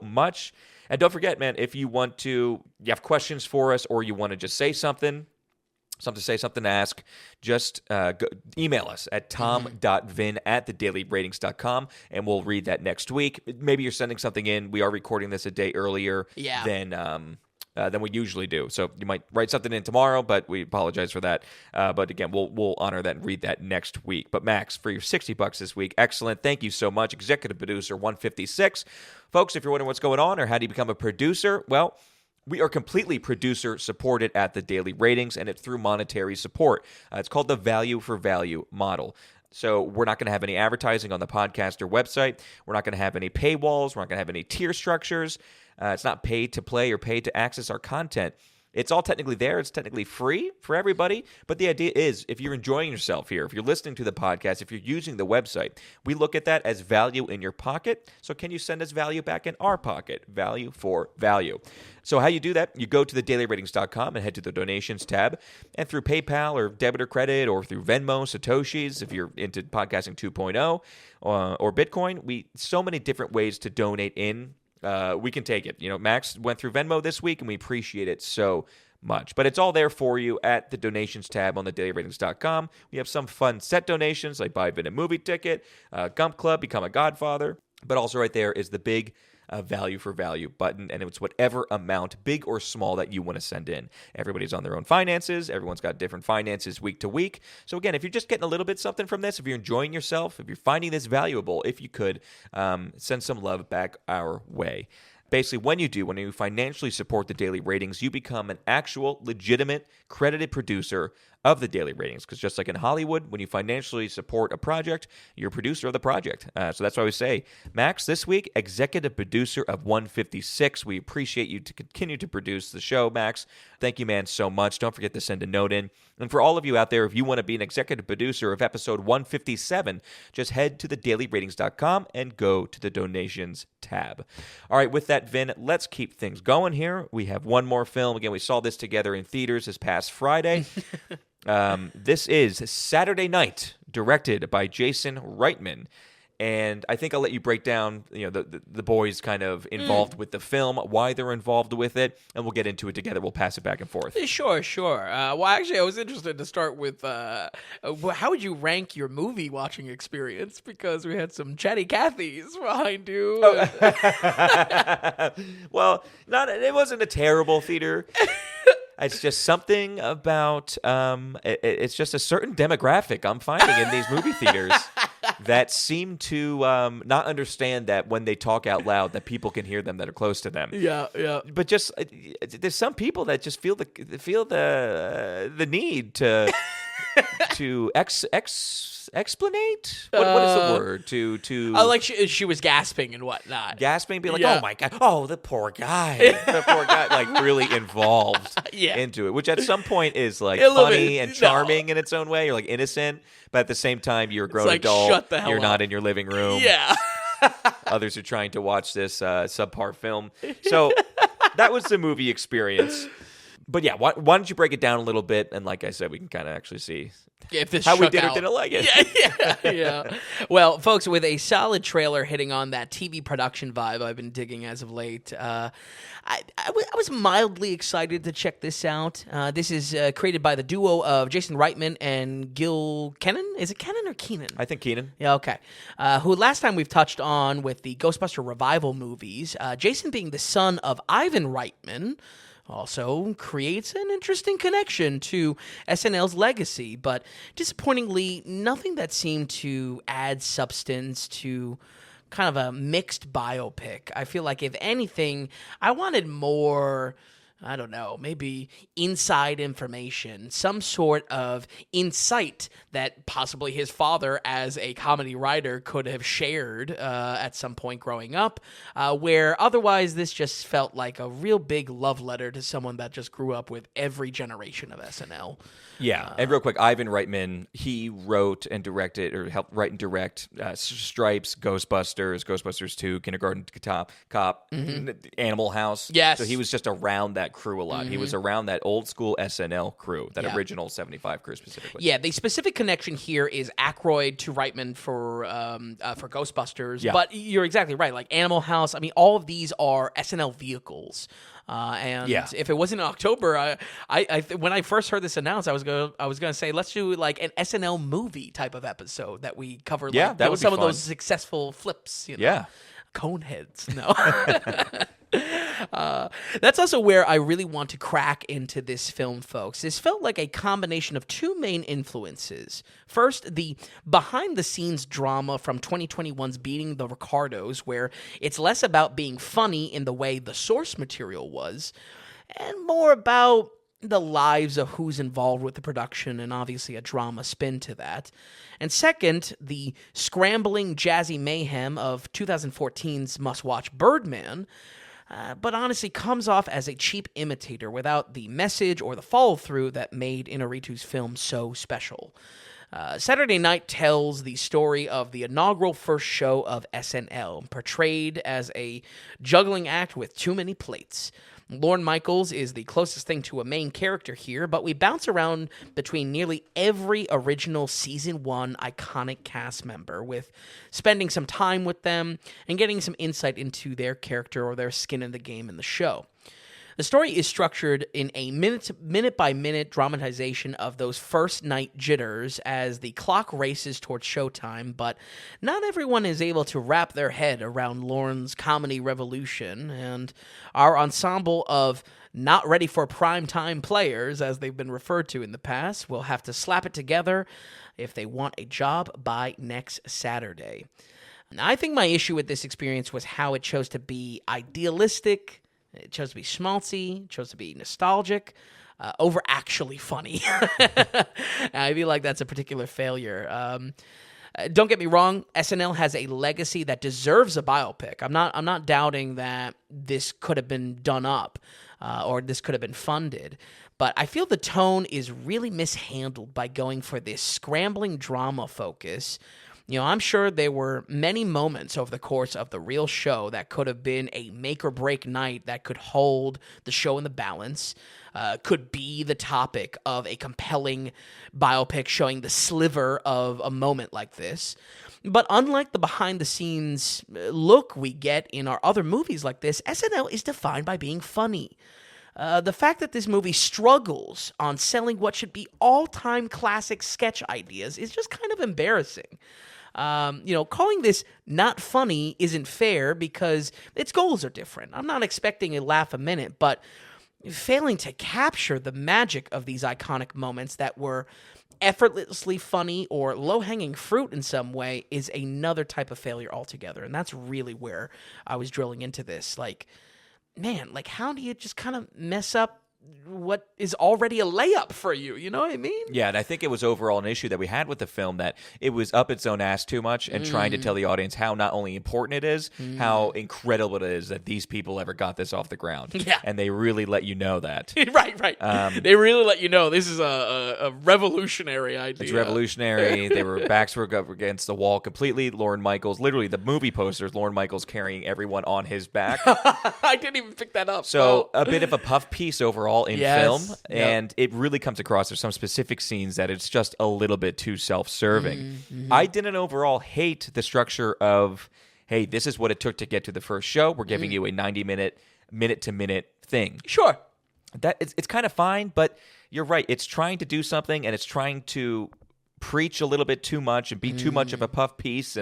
much. And don't forget, man, if you have questions for us or you want to just say something to say, something to ask, just email us at tom.vin@thedailyratings.com, and we'll read that next week. Maybe you're sending something in. We are recording this a day earlier than we usually do. So you might write something in tomorrow, but we apologize for that. But again, we'll honor that and read that next week. But Max, for your $60 this week, excellent. Thank you so much. Executive Producer 156. Folks, if you're wondering what's going on or how do you become a producer, well, we are completely producer supported at the Daily Ratings, and it's through monetary support. It's called the value for value model. So we're not going to have any advertising on the podcast or website. We're not going to have any paywalls. We're not going to have any tier structures. It's not pay to play or pay to access our content. It's all technically there. It's technically free for everybody. But the idea is, if you're enjoying yourself here, if you're listening to the podcast, if you're using the website, we look at that as value in your pocket. So can you send us value back in our pocket? Value for value. So how you do that, you go to thedailyratings.com and head to the donations tab. And through PayPal or debit or credit or through Venmo, Satoshis, if you're into podcasting 2.0 or Bitcoin, so many different ways to donate in. We can take it. Max went through Venmo this week, and we appreciate it so much. But it's all there for you at the donations tab on thedailyratings.com. We have some fun set donations, like buy Vin a movie ticket, Gump Club, become a Godfather. But also right there is the big value for value button, and it's whatever amount, big or small, that you want to send in. Everybody's on their own finances. Everyone's got different finances week to week. So again, if you're just getting a little bit something from this, if you're enjoying yourself, if you're finding this valuable, if you could send some love back our way. Basically, when you financially support the Daily Ratings, you become an actual, legitimate, credited producer of the Daily Ratings. Because just like in Hollywood, when you financially support a project, you're a producer of the project. So that's why we say, Max, this week, executive producer of 156. We appreciate you to continue to produce the show, Max. Thank you, man, so much. Don't forget to send a note in. And for all of you out there, if you want to be an executive producer of episode 157, just head to thedailyratings.com and go to the donations tab. All right, with that, Vin, let's keep things going here. We have one more film. Again, we saw this together in theaters this past Friday. This is Saturday Night, directed by Jason Reitman. And I think I'll let you break down, the boys kind of involved with the film, why they're involved with it, and we'll get into it together. We'll pass it back and forth. Sure. Well, actually, I was interested to start with how would you rank your movie watching experience? Because we had some chatty Cathys behind you. Oh. Well, it wasn't a terrible theater. It's just something about it's just a certain demographic I'm finding in these movie theaters that seem to not understand that when they talk out loud that people can hear them that are close to them. Yeah. But just there's some people that just feel the need to explanate? What is the word? To like she was gasping and whatnot. Gasping, being like, oh my God, oh, the poor guy. Like really involved into it, which at some point is like funny and charming in its own way. You're like innocent, but at the same time, you're a grown adult. Shut the hell You're up. not in your living room. Yeah. Others are trying to watch this subpar film. So that was the movie experience. But yeah, why don't you break it down a little bit? And like I said, we can kind of actually see if this how we did out. or didn't like it. Yeah. Well, folks, with a solid trailer hitting on that TV production vibe I've been digging as of late, I was mildly excited to check this out. This is created by the duo of Jason Reitman and Gil Kenan. Is it Kenan or Keenan? I think Keenan. Yeah, okay. Who last time we've touched on with the Ghostbuster revival movies. Jason being the son of Ivan Reitman also creates an interesting connection to SNL's legacy, but disappointingly, nothing that seemed to add substance to kind of a mixed biopic. I feel like, if anything, I wanted more, I don't know, maybe inside information, some sort of insight that possibly his father as a comedy writer could have shared at some point growing up, where otherwise this just felt like a real big love letter to someone that just grew up with every generation of SNL. Yeah, and real quick, Ivan Reitman, he wrote and directed, or helped write and direct Stripes, Ghostbusters, Ghostbusters 2, Kindergarten Cop, Animal House. Yes. So he was just around that crew a lot. He was around that old school SNL crew, that original 75 crew specifically. Yeah, the specific connection here is Aykroyd to Reitman for Ghostbusters. Yeah. But you're exactly right. Like Animal House, I mean, all of these are SNL vehicles. And if it wasn't in October, when I first heard this announced, I was gonna say let's do like an SNL movie type of episode that we cover. Yeah, like, that would be some of fun. those successful flips. You know? Yeah. Coneheads. No. That's also where I really want to crack into this film, folks. This felt like a combination of two main influences. First, the behind-the-scenes drama from 2021's Beating the Ricardos, where it's less about being funny in the way the source material was, and more about the lives of who's involved with the production and obviously a drama spin to that. And second, the scrambling jazzy mayhem of 2014's must-watch Birdman, but honestly comes off as a cheap imitator without the message or the follow-through that made Inarritu's film so special. Saturday Night tells the story of the inaugural first show of SNL, portrayed as a juggling act with too many plates. Lorne Michaels is the closest thing to a main character here, but we bounce around between nearly every original Season 1 iconic cast member, with spending some time with them and getting some insight into their character or their skin in the game in the show. The story is structured in a minute-by-minute dramatization of those first night jitters as the clock races towards showtime, but not everyone is able to wrap their head around Lorne's comedy revolution, and our ensemble of not ready for primetime players, as they've been referred to in the past, will have to slap it together if they want a job by next Saturday. Now, I think my issue with this experience was how it chose to be idealistic. It chose to be schmaltzy, it chose to be nostalgic, over actually funny. I feel like that's a particular failure. Don't get me wrong, SNL has a legacy that deserves a biopic. I'm not doubting that this could have been done up or this could have been funded. But I feel the tone is really mishandled by going for this scrambling drama focus. You know, I'm sure there were many moments over the course of the real show that could have been a make-or-break night that could hold the show in the balance, could be the topic of a compelling biopic showing the sliver of a moment like this. But unlike the behind-the-scenes look we get in our other movies like this, SNL is defined by being funny. The fact that this movie struggles on selling what should be all-time classic sketch ideas is just kind of embarrassing. Calling this not funny isn't fair because its goals are different. I'm not expecting a laugh a minute, but failing to capture the magic of these iconic moments that were effortlessly funny or low-hanging fruit in some way is another type of failure altogether. And that's really where I was drilling into this. Like, man, like how do you just kind of mess up what is already a layup for you? You know what I mean? Yeah, and I think it was overall an issue that we had with the film, that it was up its own ass too much and trying to tell the audience how not only important it is, how incredible it is that these people ever got this off the ground. Yeah. And they really let you know that. Right. They really let you know this is a revolutionary idea. It's revolutionary. Backs were up against the wall completely. Lorne Michaels, literally the movie posters, Lorne Michaels carrying everyone on his back. I didn't even pick that up. So a bit of a puff piece overall in film, Yep. and it really comes across. There's some specific scenes that it's just a little bit too self-serving. I didn't overall hate the structure of, hey, this is what it took to get to the first show. We're giving you a 90-minute, minute-to-minute thing. Sure. That it's kind of fine, but you're right. It's trying to do something, and it's trying to preach a little bit too much and be too much of a puff piece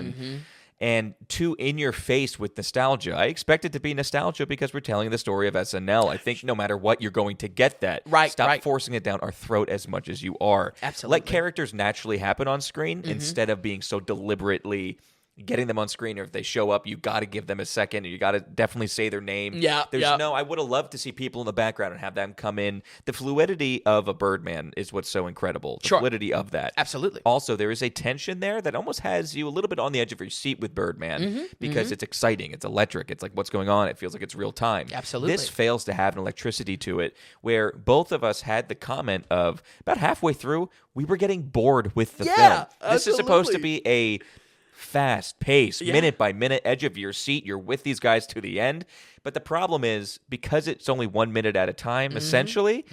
and too in your face with nostalgia. I expect it to be nostalgia because we're telling the story of SNL. I think no matter what, you're going to get that. Right. Stop forcing it down our throat as much as you are. Absolutely. Let characters naturally happen on screen instead of being so deliberately getting them on screen, or if they show up, you got to give them a second, or you got to definitely say their name. I would have loved to see people in the background and have them come in. The fluidity of a Birdman is what's so incredible. The fluidity of that. Absolutely. Also, there is a tension there that almost has you a little bit on the edge of your seat with Birdman because it's exciting, it's electric, it's like what's going on, it feels like it's real time. Absolutely. This fails to have an electricity to it where both of us had the comment of about halfway through, we were getting bored with the film. This is supposed to be a fast pace, Yeah. minute by minute, edge of your seat. You're with these guys to the end. But the problem is, because it's only 1 minute at a time, essentially,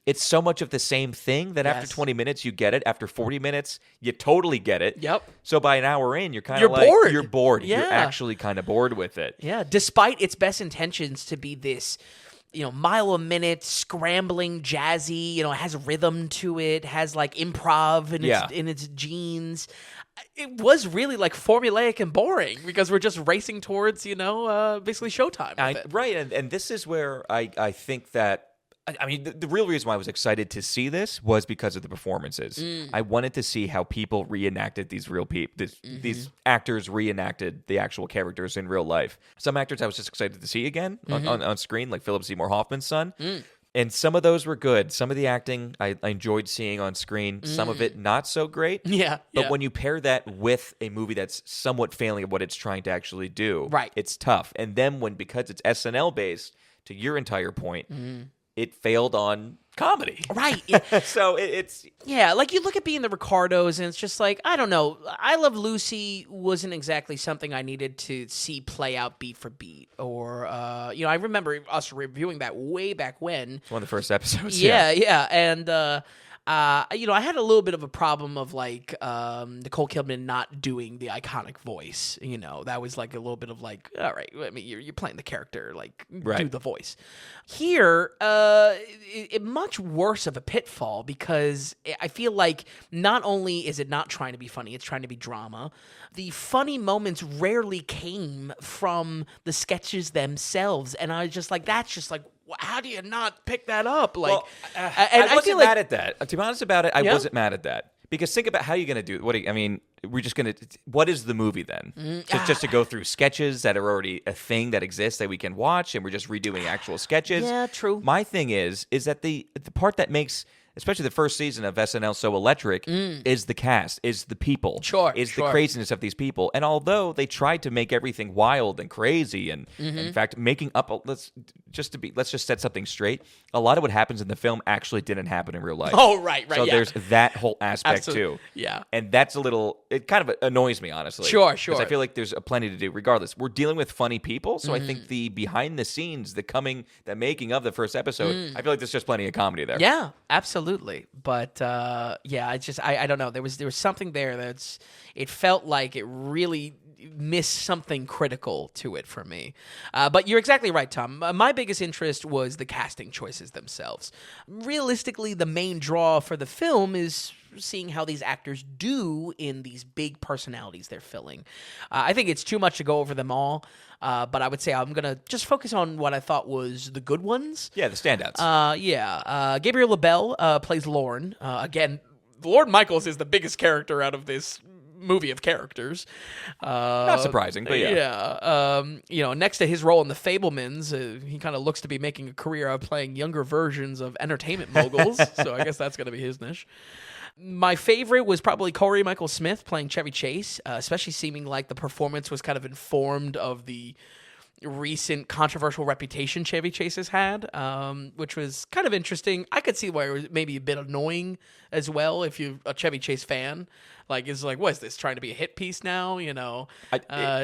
it's so much of the same thing that after Yes. 20 minutes, you get it. After 40 minutes, you totally get it. Yep. So by an hour in, you're kind You're of like, bored. you're bored. Yeah. You're actually kind of bored with it. Yeah, despite its best intentions to be this, mile a minute, scrambling, jazzy, it has rhythm to it, has like improv in its genes. It was really like formulaic and boring because we're just racing towards, basically showtime with it. Right, and this is where I think that, I mean, the real reason why I was excited to see this was because of the performances. I wanted to see how people reenacted these real people. These actors reenacted the actual characters in real life. Some actors I was just excited to see again on screen, like Philip Seymour Hoffman's son. And some of those were good. Some of the acting I enjoyed seeing on screen. Some of it not so great. Yeah. But when you pair that with a movie that's somewhat failing at what it's trying to actually do, Right. it's tough. And then because it's SNL based, to your entire point, it failed on comedy. Right. Yeah. So it's... Yeah, like you look at Being the Ricardos, and it's just like, I don't know. I Love Lucy wasn't exactly something I needed to see play out beat for beat. Or, I remember us reviewing that way back when. It's one of the first episodes. Yeah. And, I had a little bit of a problem of like Nicole Kidman not doing the iconic voice. That was like a little bit of like, all right, I mean, you're playing the character, like do the voice. Here, it much worse of a pitfall because I feel like not only is it not trying to be funny, it's trying to be drama. The funny moments rarely came from the sketches themselves, and I was just like, that's just like, how do you not pick that up? Like, Well, and I wasn't feel like, mad at that. To be honest about it, I Yeah. wasn't mad at that. Because think about how you're going to do it. We're just going to... What is the movie then? Just to go through sketches that are already a thing that exists that we can watch, and we're just redoing actual sketches? Yeah, true. My thing is that the part that makes... Especially the first season of SNL so electric is the cast, is the people, is the craziness of these people. And although they tried to make everything wild and crazy, and in fact making up, let's just set something straight. A lot of what happens in the film actually didn't happen in real life. Oh, right. So yeah. there's that whole aspect Absolutely. too. Yeah. And that's it kind of annoys me, honestly. Sure. Because I feel like there's plenty to do. Regardless, we're dealing with funny people, so I think the behind the scenes, the making of the first episode, I feel like there's just plenty of comedy there. Yeah, absolutely. But I don't know. There was something there it felt like it really missed something critical to it for me. But you're exactly right, Tom. My biggest interest was the casting choices themselves. Realistically, the main draw for the film is seeing how these actors do in these big personalities they're filling. I think it's too much to go over them all, but I would say I'm going to just focus on what I thought was the good ones. Yeah, the standouts. Gabriel LaBelle plays Lorne. Again, Lorne Michaels is the biggest character out of this movie of characters. Not surprising, but yeah. Next to his role in The Fabelmans, he kind of looks to be making a career of playing younger versions of entertainment moguls, so I guess that's going to be his niche. My favorite was probably Corey Michael Smith playing Chevy Chase, especially seeming like the performance was kind of informed of the recent controversial reputation Chevy Chase has had, which was kind of interesting. I could see why it was maybe a bit annoying as well if you're a Chevy Chase fan. Like, it's like, what is this, trying to be a hit piece now?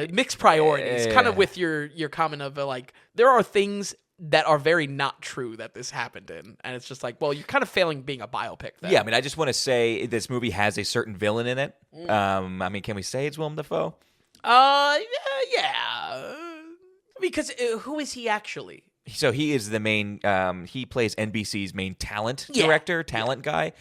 Mixed priorities, kind of with your comment of like, there are things that are very not true that this happened in. And it's just like, well, you're kind of failing being a biopic then. Yeah, I mean, I just want to say this movie has a certain villain in it. Can we say it's Willem Dafoe? Yeah. Because who is he actually? So he is the main, he plays NBC's main talent director, guy.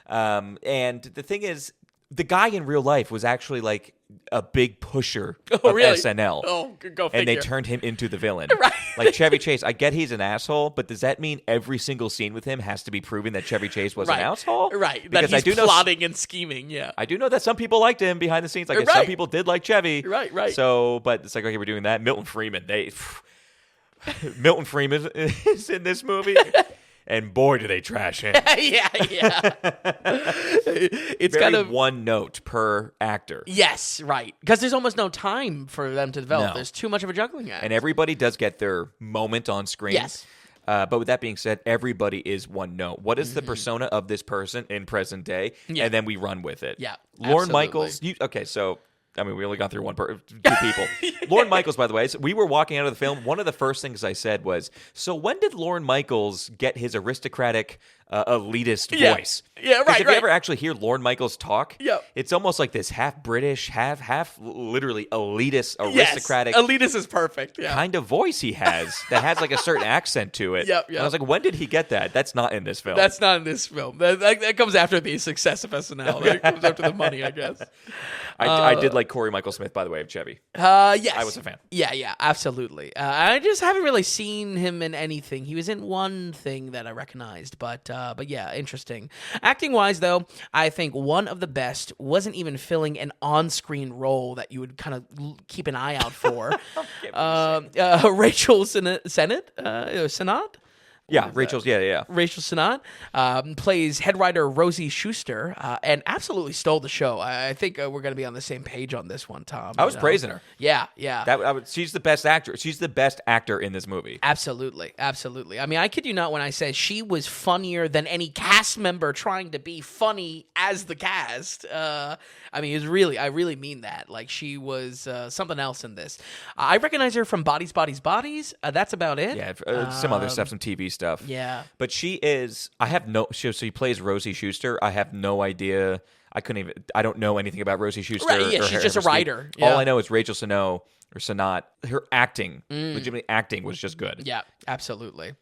And the thing is, the guy in real life was actually like a big pusher of SNL. Oh, go figure. And they turned him into the villain. Right. Like Chevy Chase, I get he's an asshole, but does that mean every single scene with him has to be proving that Chevy Chase was an asshole? Right. Because that he's plotting and scheming, yeah. I do know that some people liked him behind the scenes. Like some people did like Chevy. Right. So, but it's like, okay, we're doing that. Milton Freeman is in this movie. And boy, do they trash him. yeah. It's Very kind of one note per actor. Yes, right. Because there's almost no time for them to develop. No. There's too much of a juggling act. And everybody does get their moment on screen. Yes. But with that being said, everybody is one note. What is the persona of this person in present day? Yeah. And then we run with it. Yeah, Lorne absolutely. Michaels. So I mean, we only got through two people. Lorne Michaels, by the way. So we were walking out of the film. One of the first things I said was, so when did Lorne Michaels get his aristocratic, elitist voice? Yeah, right, if you ever actually hear Lorne Michaels talk, it's almost like this half British, half literally elitist, aristocratic. Yes, elitist is perfect. Yeah. Kind of voice he has that has like a certain accent to it. Yep. And I was like, when did he get that? That's not in this film. That's not in this film. That comes after the success of SNL. That comes after the money, I guess. I did like Corey Michael Smith, by the way, of Chevy. Yes. I was a fan. Yeah, absolutely. I just haven't really seen him in anything. He was in one thing that I recognized, but yeah, interesting. Acting wise, though, I think one of the best wasn't even filling an on-screen role that you would kind of keep an eye out for. Rachel Sennott? Yeah, Rachel Sennott plays head writer Rosie Schuster and absolutely stole the show. I think we're going to be on the same page on this one, Tom. I was praising her. Yeah. She's the best actor. She's the best actor in this movie. Absolutely. I mean, I kid you not when I say she was funnier than any cast member trying to be funny as the cast. I mean, I really mean that. Like, she was something else in this. I recognize her from Bodies. That's about it. Yeah, some other stuff, some TV stuff. Yeah. But she plays Rosie Schuster. I have no idea. I don't know anything about Rosie Schuster. Right, yeah, she's just a writer. Yeah. All I know is Rachel Sennott, her acting, legitimately acting, was just good. Yeah, absolutely.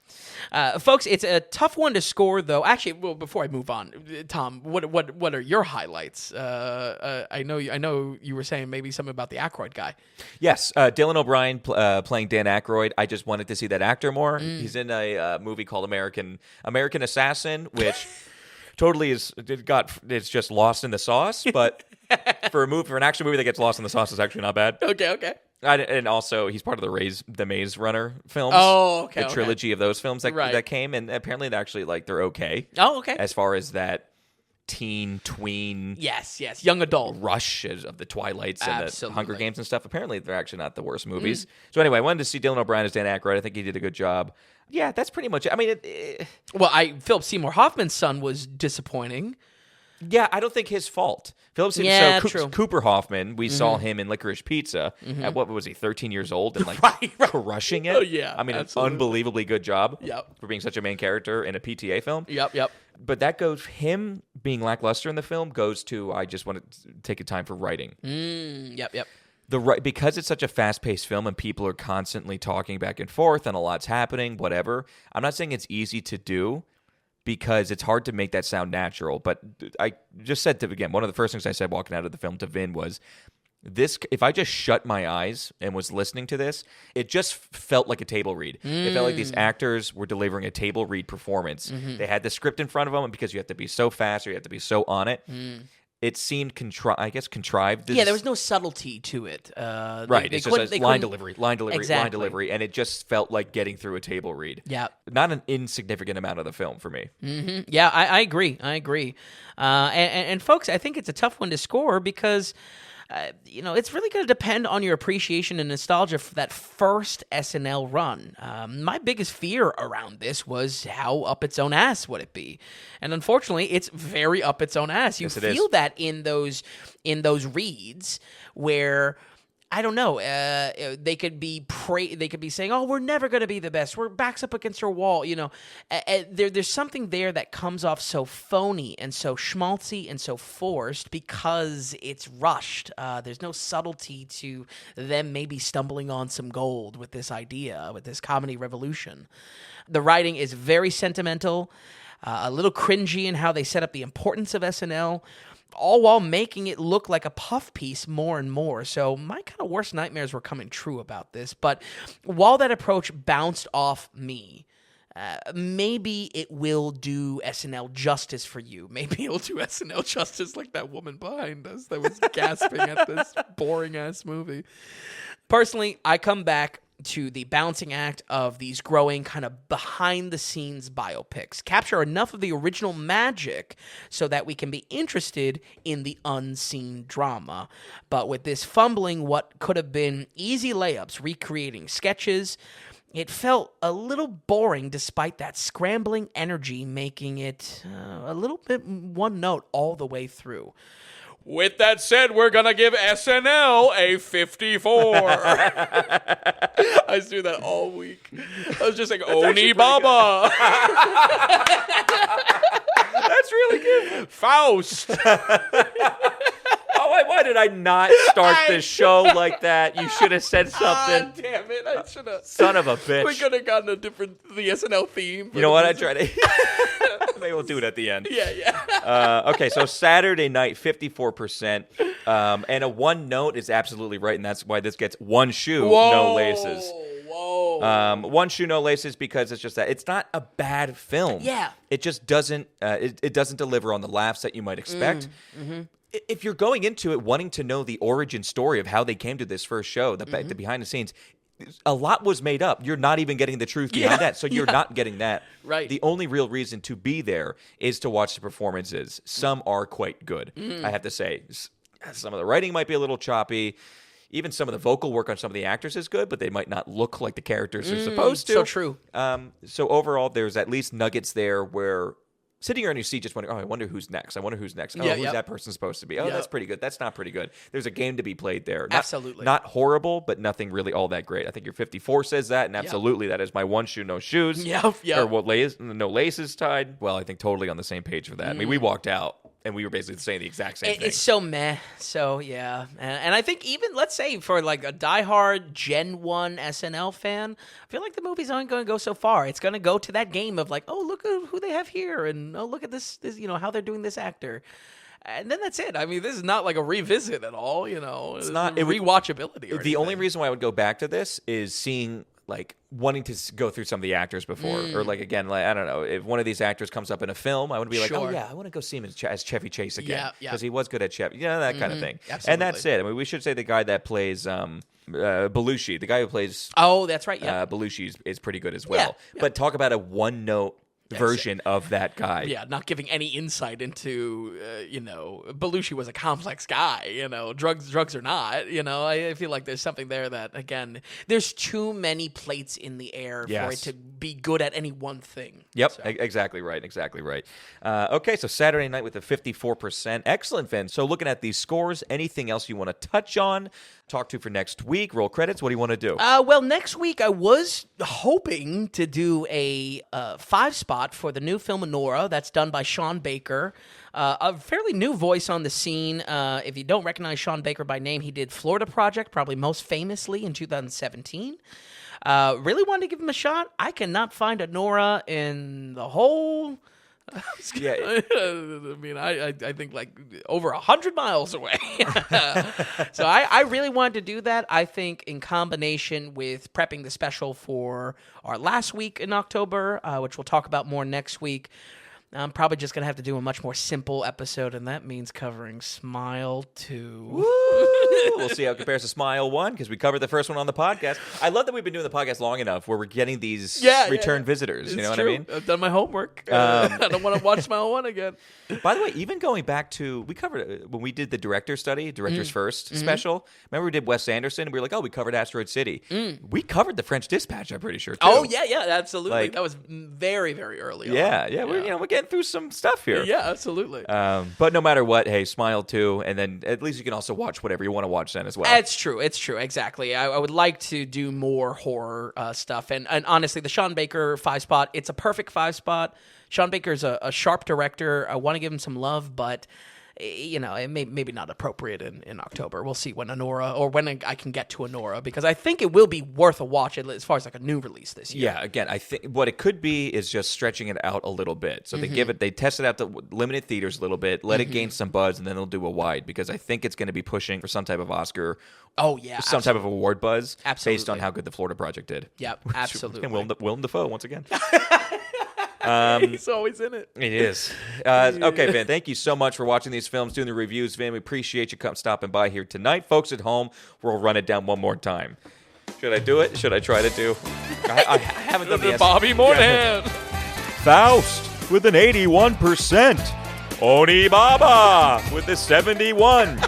Folks, it's a tough one to score, though. Actually, well, before I move on, Tom, what are your highlights? I know you were saying maybe something about the Aykroyd guy. Yes, Dylan O'Brien playing Dan Aykroyd. I just wanted to see that actor more. He's in a movie called American Assassin, which totally it's just lost in the sauce. But for an action movie that gets lost in the sauce is actually not bad. Okay. And also, he's part of the Maze Runner films. Oh, okay. The trilogy of those films that came, and apparently they're okay. Oh, okay. As far as that teen, tween, yes, young adult rush of the Twilights and the Hunger Games and stuff. Apparently, they're actually not the worst movies. So anyway, I wanted to see Dylan O'Brien as Dan Aykroyd. I think he did a good job. Yeah, that's pretty much it. I mean, Philip Seymour Hoffman's son was disappointing. Yeah, I don't think his fault. Philip Seymour. Yeah, true. Cooper Hoffman, we saw him in Licorice Pizza at, what was he, 13 years old, and crushing it. Oh yeah, I mean, absolutely. An unbelievably good job. Yep. For being such a main character in a PTA film. Yep. But that goes, him being lackluster in the film goes to, I just want to take a time for writing. Yep. Because it's such a fast-paced film and people are constantly talking back and forth and a lot's happening, whatever. I'm not saying it's easy to do, because it's hard to make that sound natural. But I just said one of the first things I said walking out of the film to Vin was, if I just shut my eyes and was listening to this, it just felt like a table read. It felt like these actors were delivering a table read performance. They had the script in front of them, and because you have to be so fast or you have to be so on it, it seemed contrived. Yeah, there was no subtlety to it. Right, it's just line delivery, exactly. line delivery, and it just felt like getting through a table read. Yeah. Not an insignificant amount of the film for me. Mm-hmm. Yeah, I agree. And folks, I think it's a tough one to score because it's really going to depend on your appreciation and nostalgia for that first SNL run. My biggest fear around this was how up its own ass would it be, and unfortunately, it's very up its own ass. You feel that in those reads where, I don't know, they could be saying, "Oh, we're never going to be the best. We're backs up against our wall." There's something there that comes off so phony and so schmaltzy and so forced because it's rushed. There's no subtlety to them maybe stumbling on some gold with this idea, with this comedy revolution. The writing is very sentimental, a little cringy in how they set up the importance of SNL, all while making it look like a puff piece more and more. So my kind of worst nightmares were coming true about this. But while that approach bounced off me, maybe it will do SNL justice for you. Maybe it'll do SNL justice like that woman behind us that was gasping at this boring-ass movie. Personally, I come back to the balancing act of these growing kind of behind-the-scenes biopics. Capture enough of the original magic so that we can be interested in the unseen drama. But with this fumbling what could have been easy layups, recreating sketches, it felt a little boring despite that scrambling energy, making it a little bit one note all the way through. With that said, we're going to give SNL a 54. I used to do that all week. I was just like, Onibaba. That's really good. Faust. Why did I not start this show like that? You should have said something. Damn it. I should have. Son of a bitch. We could have gotten the SNL theme. You know what? I tried to. Maybe we'll do it at the end. Yeah. Okay, so Saturday night, 54%. And a one note is absolutely right, and that's why this gets one shoe, no laces. Whoa. One shoe, no laces, because it's just that it's not a bad film. Yeah. It just doesn't. It doesn't deliver on the laughs that you might expect. If you're going into it wanting to know the origin story of how they came to this first show, the behind the scenes, a lot was made up. You're not even getting the truth behind that, so you're not getting that. Right. The only real reason to be there is to watch the performances. Some are quite good, I have to say. Some of the writing might be a little choppy. Even some of the vocal work on some of the actors is good, but they might not look like the characters are supposed to. So true. So overall, there's at least nuggets there where sitting here on your seat just wondering, I wonder who's next. Who's that person supposed to be? That's pretty good. That's not pretty good. There's a game to be played there. Absolutely. Not horrible, but nothing really all that great. I think your 54 says that, and absolutely that is my one shoe, no shoes. Or what no laces tied. Well, I think totally on the same page for that. I mean, we walked out, and we were basically saying the exact same thing. It's so meh. So, yeah. And I think even, let's say, for like a diehard Gen 1 SNL fan, I feel like the movie's only going to go so far. It's going to go to that game of like, oh, look at who they have here, and oh, look at this, how they're doing this actor. And then that's it. I mean, this is not like a revisit at all, It's not rewatchability. The only reason why I would go back to this is seeing, like, wanting to go through some of the actors before. Or, like, again, like, I don't know, if one of these actors comes up in a film, I would be like, oh, yeah, I want to go see him as Chevy Chase again. Because he was good at Chevy. That kind of thing. Absolutely. And that's it. I mean, we should say the guy that plays Belushi, the guy who plays... Oh, that's right, yeah. Belushi is pretty good as well. Yeah. But talk about a one-note version of that guy. Yeah, not giving any insight into, Belushi was a complex guy, drugs or not, I feel like there's something there that, again, there's too many plates in the air for it to be good at any one thing. Yep, so. Exactly right. Okay, so Saturday night with a 54%. Excellent, Finn. So looking at these scores, anything else you want to touch on? Talk to for next week? Roll credits? What do you want to do? Well, next week I was hoping to do a 5-spot for the new film Nora. That's done by Sean Baker. A fairly new voice on the scene. If you don't recognize Sean Baker by name, he did Florida Project, probably most famously in 2017. Really wanted to give him a shot. I cannot find a Nora in the whole... Yeah. I mean, I think like over 100 miles away. So I really wanted to do that. I think in combination with prepping the special for our last week in October, which we'll talk about more next week, I'm probably just going to have to do a much more simple episode, and that means covering Smile 2. Woo! We'll see how it compares to Smile 1, because we covered the first one on the podcast. I love that we've been doing the podcast long enough where we're getting these return visitors. You know what I mean? I've done my homework. I don't want to watch Smile 1 again. By the way, even going back to, we covered, when we did the Director's First special, remember we did Wes Anderson, and we were like, we covered Asteroid City. We covered The French Dispatch, I'm pretty sure, too. Oh, yeah, absolutely. That was very, very early on. Yeah. We're getting through some stuff here. Yeah, absolutely. But no matter what, hey, Smile 2, and then at least you can also watch whatever you want to watch then as well. It's true, exactly. I would like to do more horror stuff, and honestly, the Sean Baker 5-spot, it's a perfect 5-spot. Sean Baker's a sharp director. I want to give him some love, but it maybe not appropriate in October. We'll see when Anora, or when I can get to Anora, because I think it will be worth a watch as far as like a new release this year. Yeah, again, I think what it could be is just stretching it out a little bit. So they test it out to limited theaters a little bit, let it gain some buzz, and then they'll do a wide, because I think it's going to be pushing for some type of Oscar. Oh yeah, some type of award buzz, absolutely, based on how good the Florida Project did. Yep, absolutely. And Willem Dafoe once again. He's always in it. It is. Okay, Vin, thank you so much for watching these films, doing the reviews. Vin, we appreciate you stopping by here tonight. Folks at home, we'll run it down one more time. Should I do it? Should I try to do? I haven't done the Bobby Moynihan. Faust with an 81%. Onibaba with a 71.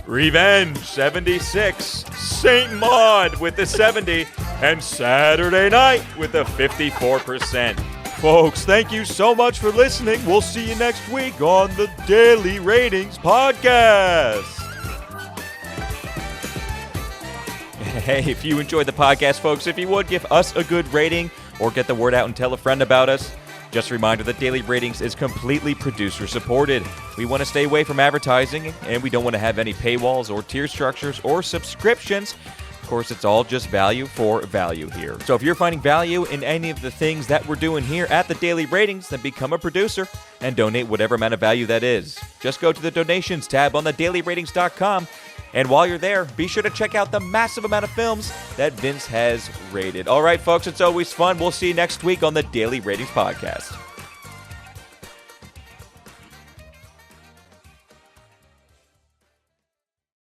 Revenge 76. Saint Maud with the 70. And Saturday Night with a 54%. Folks, thank you so much for listening. We'll see you next week on the Daily Ratings Podcast. Hey, if you enjoyed the podcast, folks, if you would give us a good rating or get the word out and tell a friend about us. Just a reminder that Daily Ratings is completely producer-supported. We want to stay away from advertising, and we don't want to have any paywalls or tier structures or subscriptions. Of course, it's all just value for value here. So if you're finding value in any of the things that we're doing here at the Daily Ratings, then become a producer and donate whatever amount of value that is. Just go to the donations tab on thedailyratings.com. And while you're there, be sure to check out the massive amount of films that Vince has rated. All right, folks, it's always fun. We'll see you next week on the Daily Ratings Podcast.